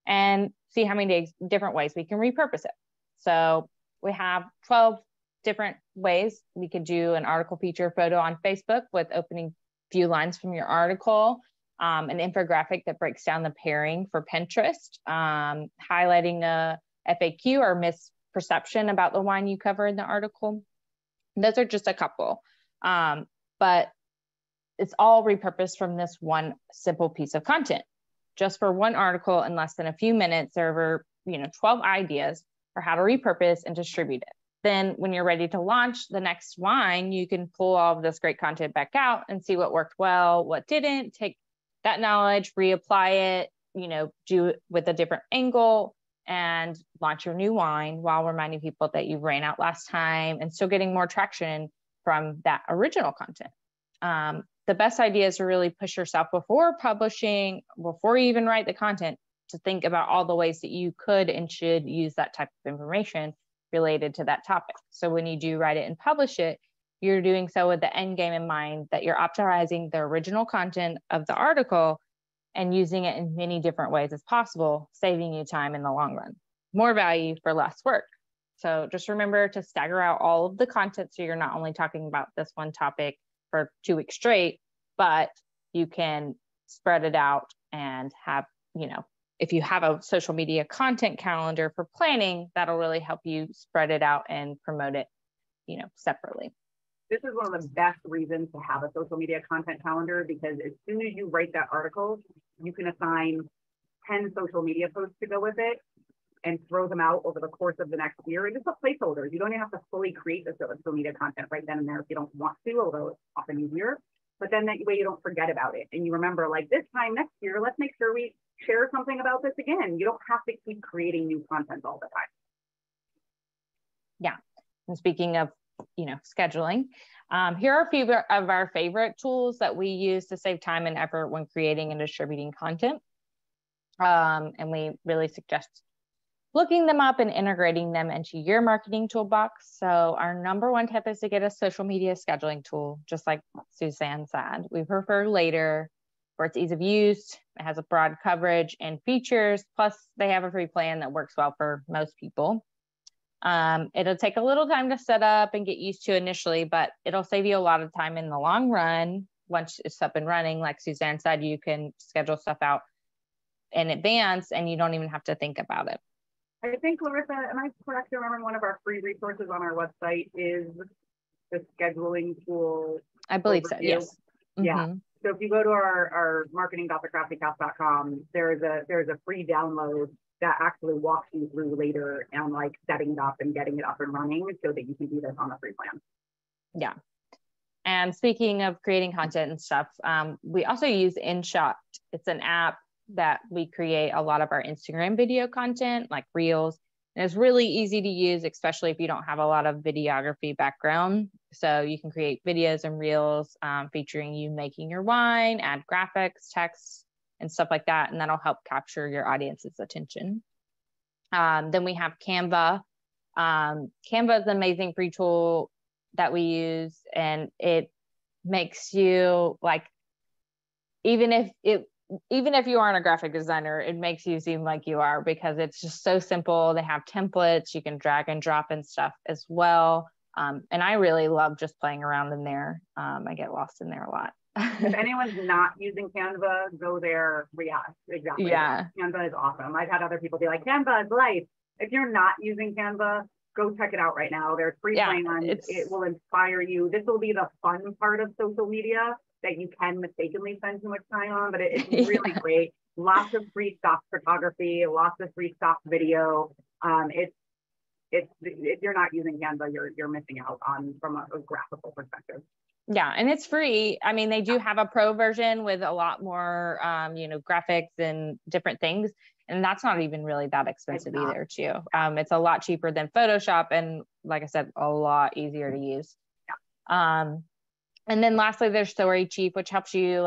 C: and see how many different ways we can repurpose it. So we have 12 different ways. We could do an article feature photo on Facebook with opening few lines from your article, an infographic that breaks down the pairing for Pinterest, highlighting a FAQ or misperception about the wine you cover in the article. Those are just a couple, but it's all repurposed from this one simple piece of content. Just for one article in less than a few minutes, there were 12 ideas for how to repurpose and distribute it. Then when you're ready to launch the next wine, you can pull all of this great content back out and see what worked well, what didn't, take that knowledge, reapply it, do it with a different angle and launch your new wine while reminding people that you ran out last time and still getting more traction from that original content. The best idea is to really push yourself before publishing, before you even write the content, to think about all the ways that you could and should use that type of information related to that topic. So when you do write it and publish it, you're doing so with the end game in mind, that you're optimizing the original content of the article and using it in many different ways as possible, saving you time in the long run. More value for less work. So just remember to stagger out all of the content so you're not only talking about this one topic for 2 weeks straight, but you can spread it out and have, if you have a social media content calendar for planning, that'll really help you spread it out and promote it, separately.
B: This is one of the best reasons to have a social media content calendar, because as soon as you write that article, you can assign 10 social media posts to go with it and throw them out over the course of the next year, and just put placeholders. You don't even have to fully create the social media content right then and there if you don't want to, although it's often easier. But then that way you don't forget about it. And you remember, like, this time next year, let's make sure we share something about this again. You don't have to keep creating new content all the time.
C: Yeah. And speaking of, scheduling, here are a few of our favorite tools that we use to save time and effort when creating and distributing content. And we really suggest looking them up and integrating them into your marketing toolbox. So our number one tip is to get a social media scheduling tool, just like Suzanne said. We prefer Later, where it's ease of use, it has a broad coverage and features, plus they have a free plan that works well for most people. It'll take a little time to set up and get used to initially, but it'll save you a lot of time in the long run. Once it's up and running, like Suzanne said, you can schedule stuff out in advance and you don't even have to think about it.
B: I think, Larissa, am I correct to remember one of our free resources on our website is the scheduling tool?
C: I believe so,
B: overview?
C: yes.
B: Yeah.
C: Mm-hmm.
B: So if you go to our marketing.thecraftycast.com, there's a free download that actually walks you through Later and like setting it up and getting it up and running so that you can do this on a free plan.
C: Yeah. And speaking of creating content and stuff, we also use InShot. It's an app that we create a lot of our Instagram video content, like Reels. And it's really easy to use, especially if you don't have a lot of videography background. So you can create videos and Reels featuring you making your wine, add graphics, text, and stuff like that. And that'll help capture your audience's attention. Then we have Canva. Canva is an amazing free tool that we use, and it makes you like, even if you aren't a graphic designer, it makes you seem like you are, because it's just so simple. They have templates, you can drag and drop and stuff as well. And I really love just playing around in there. I get lost in there a lot.
B: If anyone's not using Canva, go there. Yeah, exactly.
C: Yeah.
B: Canva is awesome. I've had other people be like, Canva is life. If you're not using Canva, go check it out right now. There's free plans. It will inspire you. This will be the fun part of social media that you can mistakenly spend too much time on, but it's really great. Lots of free stock photography, lots of free stock video. If you're not using Canva, you're missing out on from a graphical perspective.
C: Yeah, and it's free. I mean, they do have a pro version with a lot more, graphics and different things. And that's not even really that expensive either, too. It's a lot cheaper than Photoshop, and like I said, a lot easier to use. Yeah. And then lastly, there's StoryChief, which helps you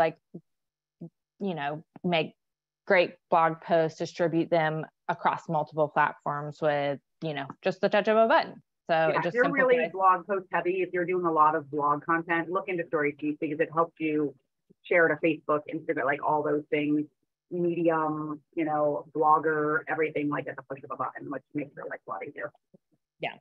C: make great blog posts, distribute them across multiple platforms with, just the touch of a button. So
B: yeah,
C: it just
B: if you're really blog post heavy, if you're doing a lot of blog content, look into StoryChief, because it helps you share to Facebook, Instagram, like all those things, Medium, Blogger, everything like at the push of a button, which makes your life a lot easier.
C: Yeah.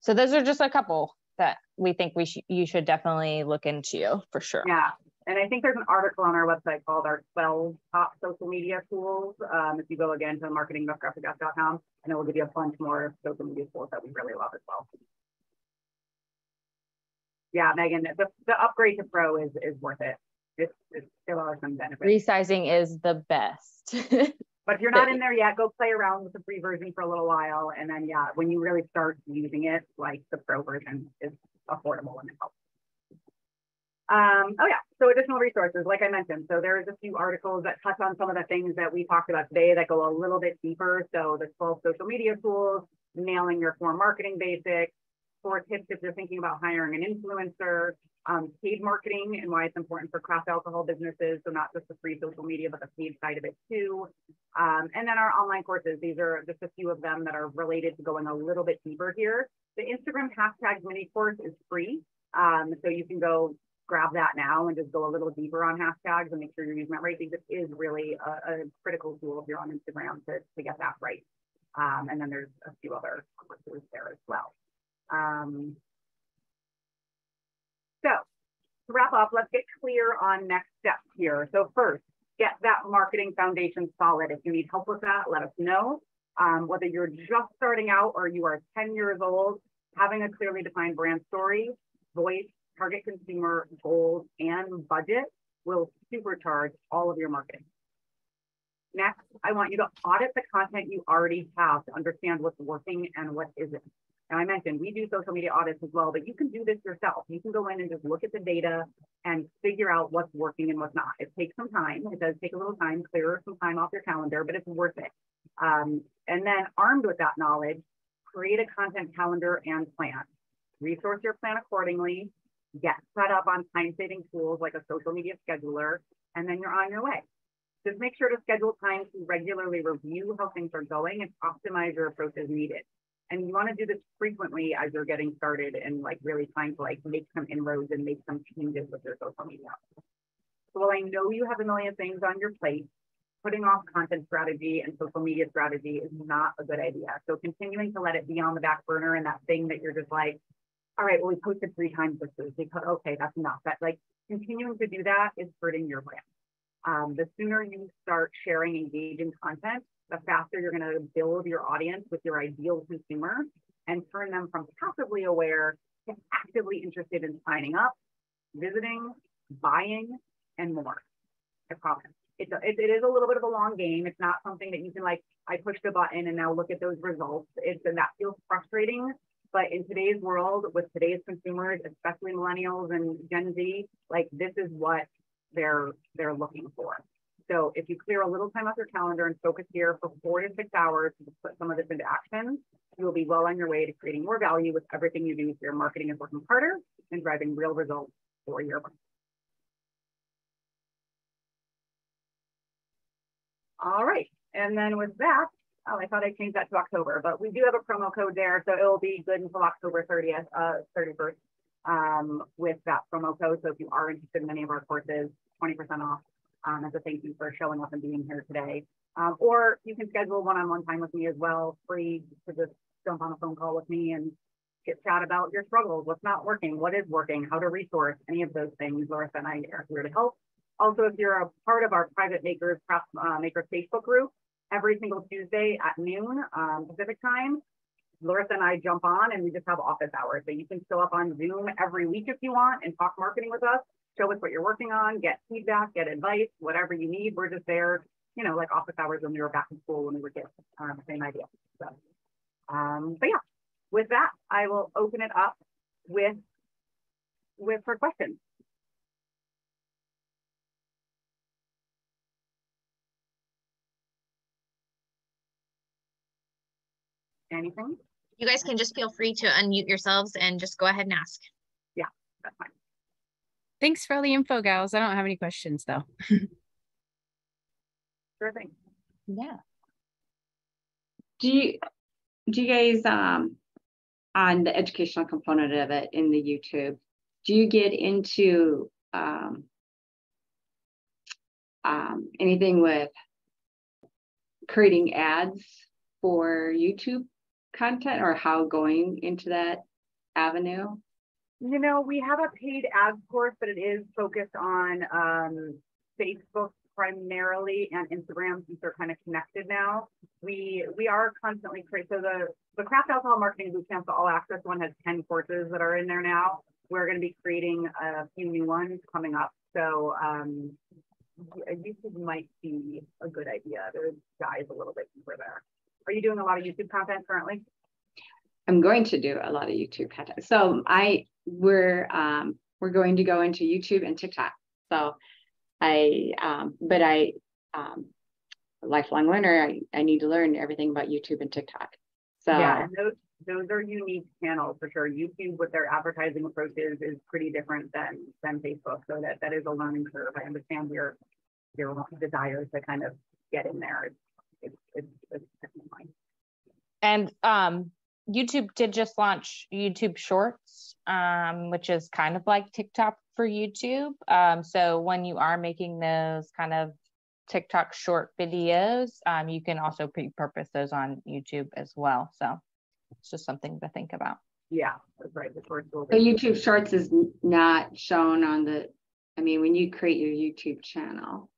C: So those are just a couple that we think you should definitely look into for sure.
B: Yeah. And I think there's an article on our website called our 12 top social media tools. If you go again to marketing.craftycask.com, and it will give you a bunch more social media tools that we really love as well. Yeah, Megan, the upgrade to Pro is worth it. There are some benefits.
C: Resizing is the best.
B: But if you're not in there yet, go play around with the free version for a little while. And then, yeah, when you really start using it, like the Pro version is affordable and it helps. Oh yeah, so additional resources, like I mentioned. So there's a few articles that touch on some of the things that we talked about today that go a little bit deeper. So the 12 social media tools, nailing your core marketing basics, 4 tips if you're thinking about hiring an influencer, paid marketing and why it's important for craft alcohol businesses. So not just the free social media, but the paid side of it too. And then our online courses. These are just a few of them that are related to going a little bit deeper here. The Instagram hashtag mini course is free. So you can go grab that now and just go a little deeper on hashtags and make sure you're using that right, because it is really a critical tool if you're on Instagram to get that right. And then there's a few other courses there as well. So to wrap up, let's get clear on next steps here. So first, get that marketing foundation solid. If you need help with that, let us know. Whether you're just starting out or you are 10 years old, Having a clearly defined brand story, voice, target consumer, goals, and budget will supercharge all of your marketing. Next, I want you to audit the content you already have to understand what's working and what isn't. And I mentioned we do social media audits as well, but you can do this yourself. You can go in and just look at the data and figure out what's working and what's not. It takes some time. It does take a little time, clear some time off your calendar, but it's worth it. And then armed with that knowledge, create a content calendar and plan. Resource your plan accordingly, get set up on time-saving tools like a social media scheduler, and then you're on your way. Just make sure to schedule time to regularly review how things are going and optimize your approach as needed. And you want to do this frequently as you're getting started and like really trying to like make some inroads and make some changes with your social media. So while I know you have a million things on your plate, putting off content strategy and social media strategy is not a good idea. So continuing to let it be on the back burner and that thing that you're just like, all right, well, we posted 3 times this week because, okay, that's enough. That like continuing to do that is hurting your brand. The sooner you start sharing engaging content, the faster you're going to build your audience with your ideal consumer and turn them from passively aware to actively interested in signing up, visiting, buying, and more. I promise. It is a little bit of a long game. It's not something that you can like, I pushed a button and now look at those results. And that feels frustrating. But in today's world, with today's consumers, especially millennials and Gen Z, like this is what they're looking for. So if you clear a little time off your calendar and focus here for 4 to 6 hours to put some of this into action, you'll be well on your way to creating more value with everything you do so your marketing is working harder and driving real results for your brand. All right, and then with that, oh, I thought I changed that to October, but we do have a promo code there, so it will be good until October 31st with that promo code. So if you are interested in any of our courses, 20% off as a thank you for showing up and being here today. Or you can schedule one-on-one time with me as well, free to just jump on a phone call with me and chat about your struggles, what's not working, what is working, how to resource, any of those things. Larissa and I are here to help. Also, if you're a part of our private makers Facebook group, every single Tuesday at noon Pacific time, Larissa and I jump on and we just have office hours. So you can show up on Zoom every week if you want and talk marketing with us, show us what you're working on, get feedback, get advice, whatever you need. We're just there, you know, like office hours when we were back in school when we were kids, same idea. So, but yeah, with that, I will open it up for questions. Anything?
A: You guys can just feel free to unmute yourselves and just go ahead and ask.
B: Yeah, that's fine.
D: Thanks for all the info, gals. I don't have any questions though.
B: Sure thing.
C: Yeah.
E: Do you guys on the educational component of it in the YouTube, do you get into anything with creating ads for YouTube content or how going into that avenue?
B: You know, we have a paid ads course, but it is focused on Facebook primarily and Instagram, since they're kind of connected now. We are constantly creating, so the Craft Alcohol Marketing Bootcamp, the All Access one, has 10 courses that are in there now. We're going to be creating a few new ones coming up. So YouTube might be a good idea to dive a little bit deeper there. Are you doing a lot of YouTube content currently?
E: I'm going to do a lot of YouTube content. So we're going to go into YouTube and TikTok. So but I lifelong learner, I need to learn everything about YouTube and TikTok. So
B: yeah, and those are unique channels for sure. YouTube with their advertising approaches is pretty different than Facebook. So that is a learning curve. I understand your desire to kind of get in there. It's fine.
C: And YouTube did just launch YouTube Shorts, which is kind of like TikTok for YouTube. So when you are making those kind of TikTok short videos, you can also repurpose those on YouTube as well. So it's just something to think about.
B: Yeah, that's right. The shorts will
E: be. So YouTube Shorts is not shown on when you create your YouTube channel,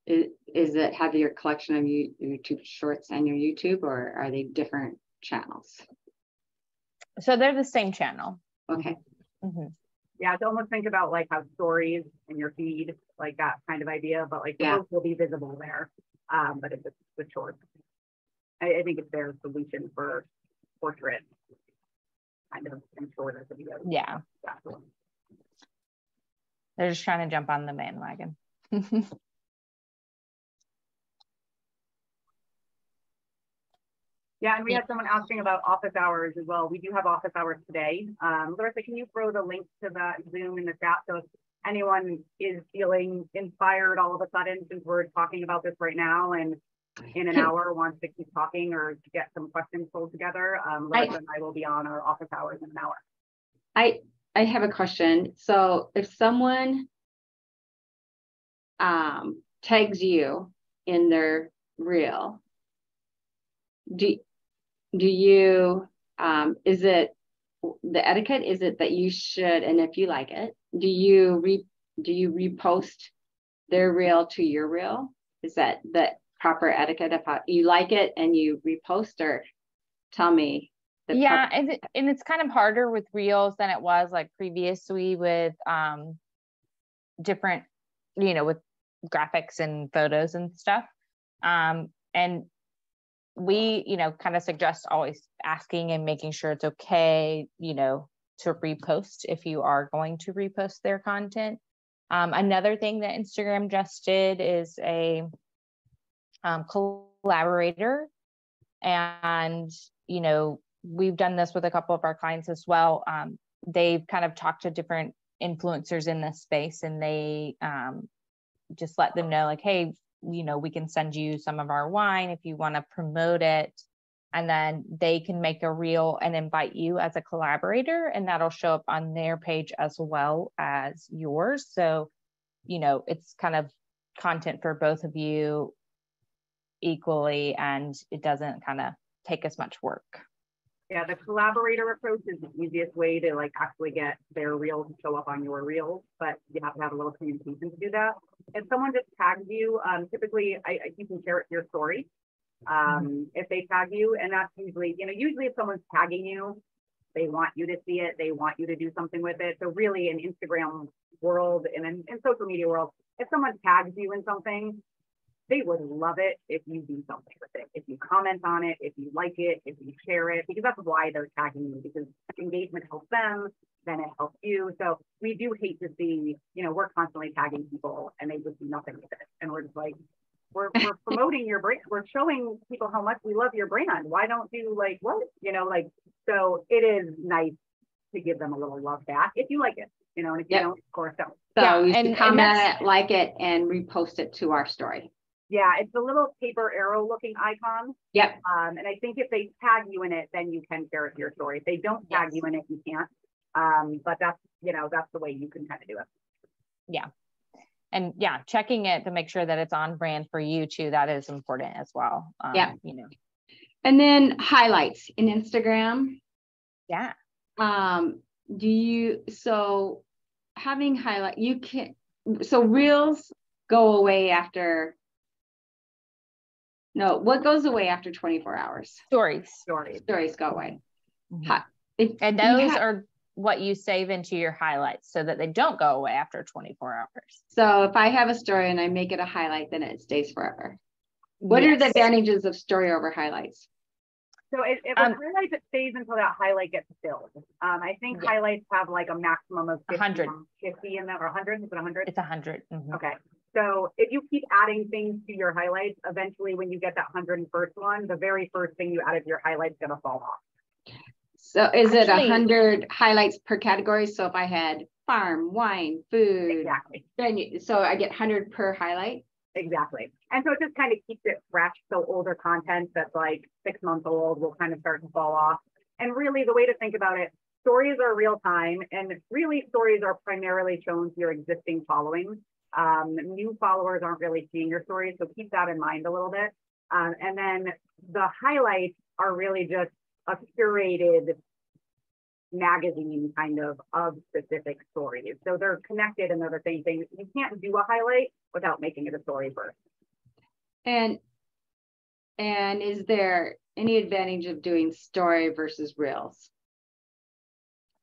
E: is it have your collection of YouTube Shorts and your YouTube, or are they different channels?
C: So they're the same channel.
E: Okay.
C: Mm-hmm.
B: Yeah, to almost think about like how stories in your feed, like that kind of idea, but like the post will be visible there. But it's the short. I think it's their solution for portrait, kind of in shorter videos.
C: Yeah. They're just trying to jump on the bandwagon.
B: Yeah, and we had someone asking about office hours as well. We do have office hours today. Larissa, can you throw the link to that Zoom in the chat so if anyone is feeling inspired all of a sudden, since we're talking about this right now and in an hour wants to keep talking or to get some questions pulled together, Larissa and I will be on our office hours in an hour.
E: I have a question. So if someone tags you in their reel, do you is it the etiquette, is it that you should, and if you like it, do you repost their reel to your reel? Is that the proper etiquette of how you like it and you repost? Or tell me.
C: Yeah, and it's kind of harder with reels than it was like previously with different, with graphics and photos and stuff. And we, kind of suggest always asking and making sure it's okay, to repost if you are going to repost their content. Another thing that Instagram just did is a collaborator. And, we've done this with a couple of our clients as well. They've kind of talked to different influencers in this space, and they just let them know like, hey, we can send you some of our wine if you want to promote it. And then they can make a reel and invite you as a collaborator, and that'll show up on their page as well as yours. So, it's kind of content for both of you equally, and it doesn't kind of take as much work.
B: Yeah, the collaborator approach is the easiest way to like actually get their reel to show up on your reels, but you have to have a little communication to do that. If someone just tags you, typically you can share it to your story. If they tag you, and that's usually, usually if someone's tagging you, they want you to see it, they want you to do something with it. So really in Instagram world and in social media world, if someone tags you in something, they would love it if you do something with it. If you comment on it, if you like it, if you share it, because that's why they're tagging you, because engagement helps them, then it helps you. So we do hate to see, we're constantly tagging people and they just do nothing with it. And we're just like, we're promoting your brand. We're showing people how much we love your brand. Why don't you like what? So it is nice to give them a little love back if you like it, and if you don't, of course don't.
E: So you should comment it, like it, and repost it to our story.
B: Yeah, it's a little paper arrow looking icon.
E: Yep.
B: And I think if they tag you in it, then you can share it to your story. If they don't tag you in it, you can't. But that's, that's the way you can kind of do it.
C: Yeah. And yeah, checking it to make sure that it's on brand for you too. That is important as well.
E: And then highlights in Instagram.
C: Yeah.
E: So having highlight, so reels go away after. No, what goes away after 24 hours?
C: Stories
E: go away.
C: Mm-hmm. And those are what you save into your highlights so that they don't go away after 24 hours.
E: So if I have a story and I make it a highlight, then it stays forever. What are the advantages of story over highlights?
B: So if a highlight, it stays until that highlight gets filled. I think highlights have like a maximum of 50 in them, or 100. Is it 100?
C: It's 100. Mm-hmm.
B: Okay. So if you keep adding things to your highlights, eventually when you get that 101st one, the very first thing you added to your highlights is going to fall off.
E: So is it 100 highlights per category? So if I had farm, wine, food,
B: exactly.
E: So I get 100 per highlight?
B: Exactly. And so it just kind of keeps it fresh. So older content that's like 6 months old will kind of start to fall off. And really the way to think about it, stories are real time, and really stories are primarily shown to your existing following. New followers aren't really seeing your stories, so keep that in mind a little bit. And then the highlights are really just a curated magazine kind of specific stories. So they're connected and they're the same thing. You can't do a highlight without making it a story first.
E: And is there any advantage of doing story versus reels?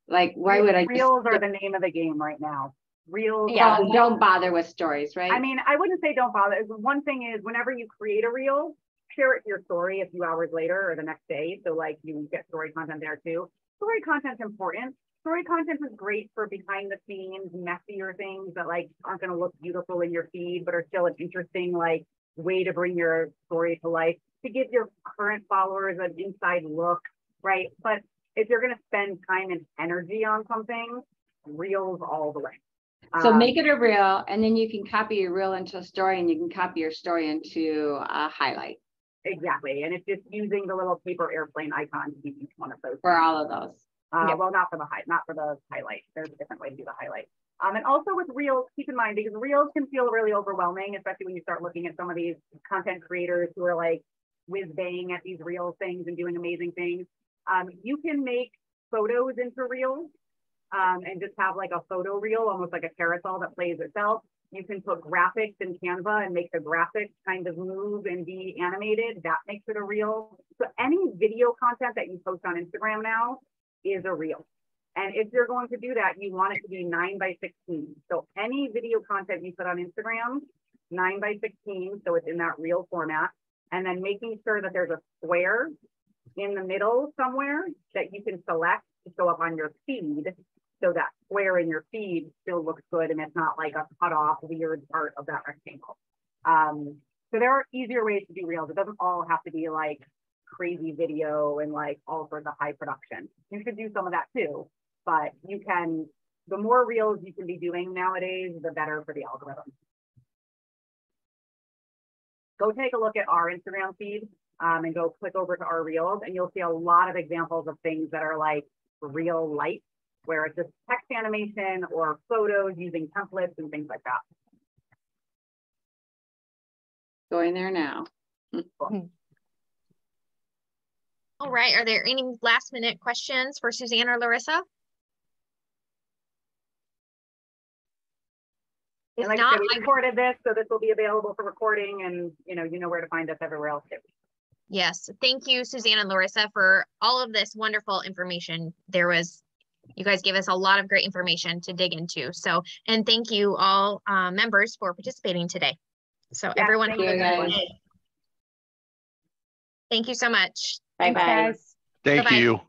E: Like, why would I
B: Reels are the name of the game right now. Reels.
C: Yeah.
E: Don't bother with stories, right?
B: I mean, I wouldn't say don't bother. One thing is whenever you create a reel, share it to your story a few hours later or the next day. So like you get story content there too. Story content's important. Story content is great for behind the scenes, messier things that like aren't going to look beautiful in your feed, but are still an interesting like way to bring your story to life, to give your current followers an inside look, right? But if you're going to spend time and energy on something, reels all the way.
E: So make it a reel, and then you can copy your reel into a story, and you can copy your story into a highlight.
B: Exactly, and it's just using the little paper airplane icon to use each one of those.
E: For all of those.
B: Well, not for the highlight. There's a different way to do the highlight. And also with reels, keep in mind, because reels can feel really overwhelming, especially when you start looking at some of these content creators who are like whiz bang at these reels things and doing amazing things. You can make photos into reels. And just have like a photo reel, almost like a carousel that plays itself. You can put graphics in Canva and make the graphics kind of move and be animated. That makes it a reel. So any video content that you post on Instagram now is a reel. And if you're going to do that, you want it to be 9 by 16. So any video content you put on Instagram, 9 by 16, so it's in that reel format. And then making sure that there's a square in the middle somewhere that you can select to show up on your feed. So that square in your feed still looks good and it's not like a cut off weird part of that rectangle. So there are easier ways to do reels. It doesn't all have to be like crazy video and like all sorts of high production. You should do some of that too, but you can, the more reels you can be doing nowadays, the better for the algorithm. Go take a look at our Instagram feed and go click over to our reels and you'll see a lot of examples of things that are like reel light, where it's just text animation or photos using templates and things like that.
E: Going there now.
B: Cool.
A: All right, are there any last minute questions for Suzanne or Larissa? If
B: Like
A: not,
B: I said, we recorded this, so this will be available for recording and you know where to find us everywhere else too.
A: Yes, thank you, Suzanne and Larissa, for all of this wonderful information. You guys gave us a lot of great information to dig into. So, and thank you all members for participating today. So
B: Yeah,
A: everyone,
B: thank you, guys.
A: Thank you so much.
E: Bye-bye.
C: Thanks, guys.
F: Thank
A: Bye-bye.
F: you.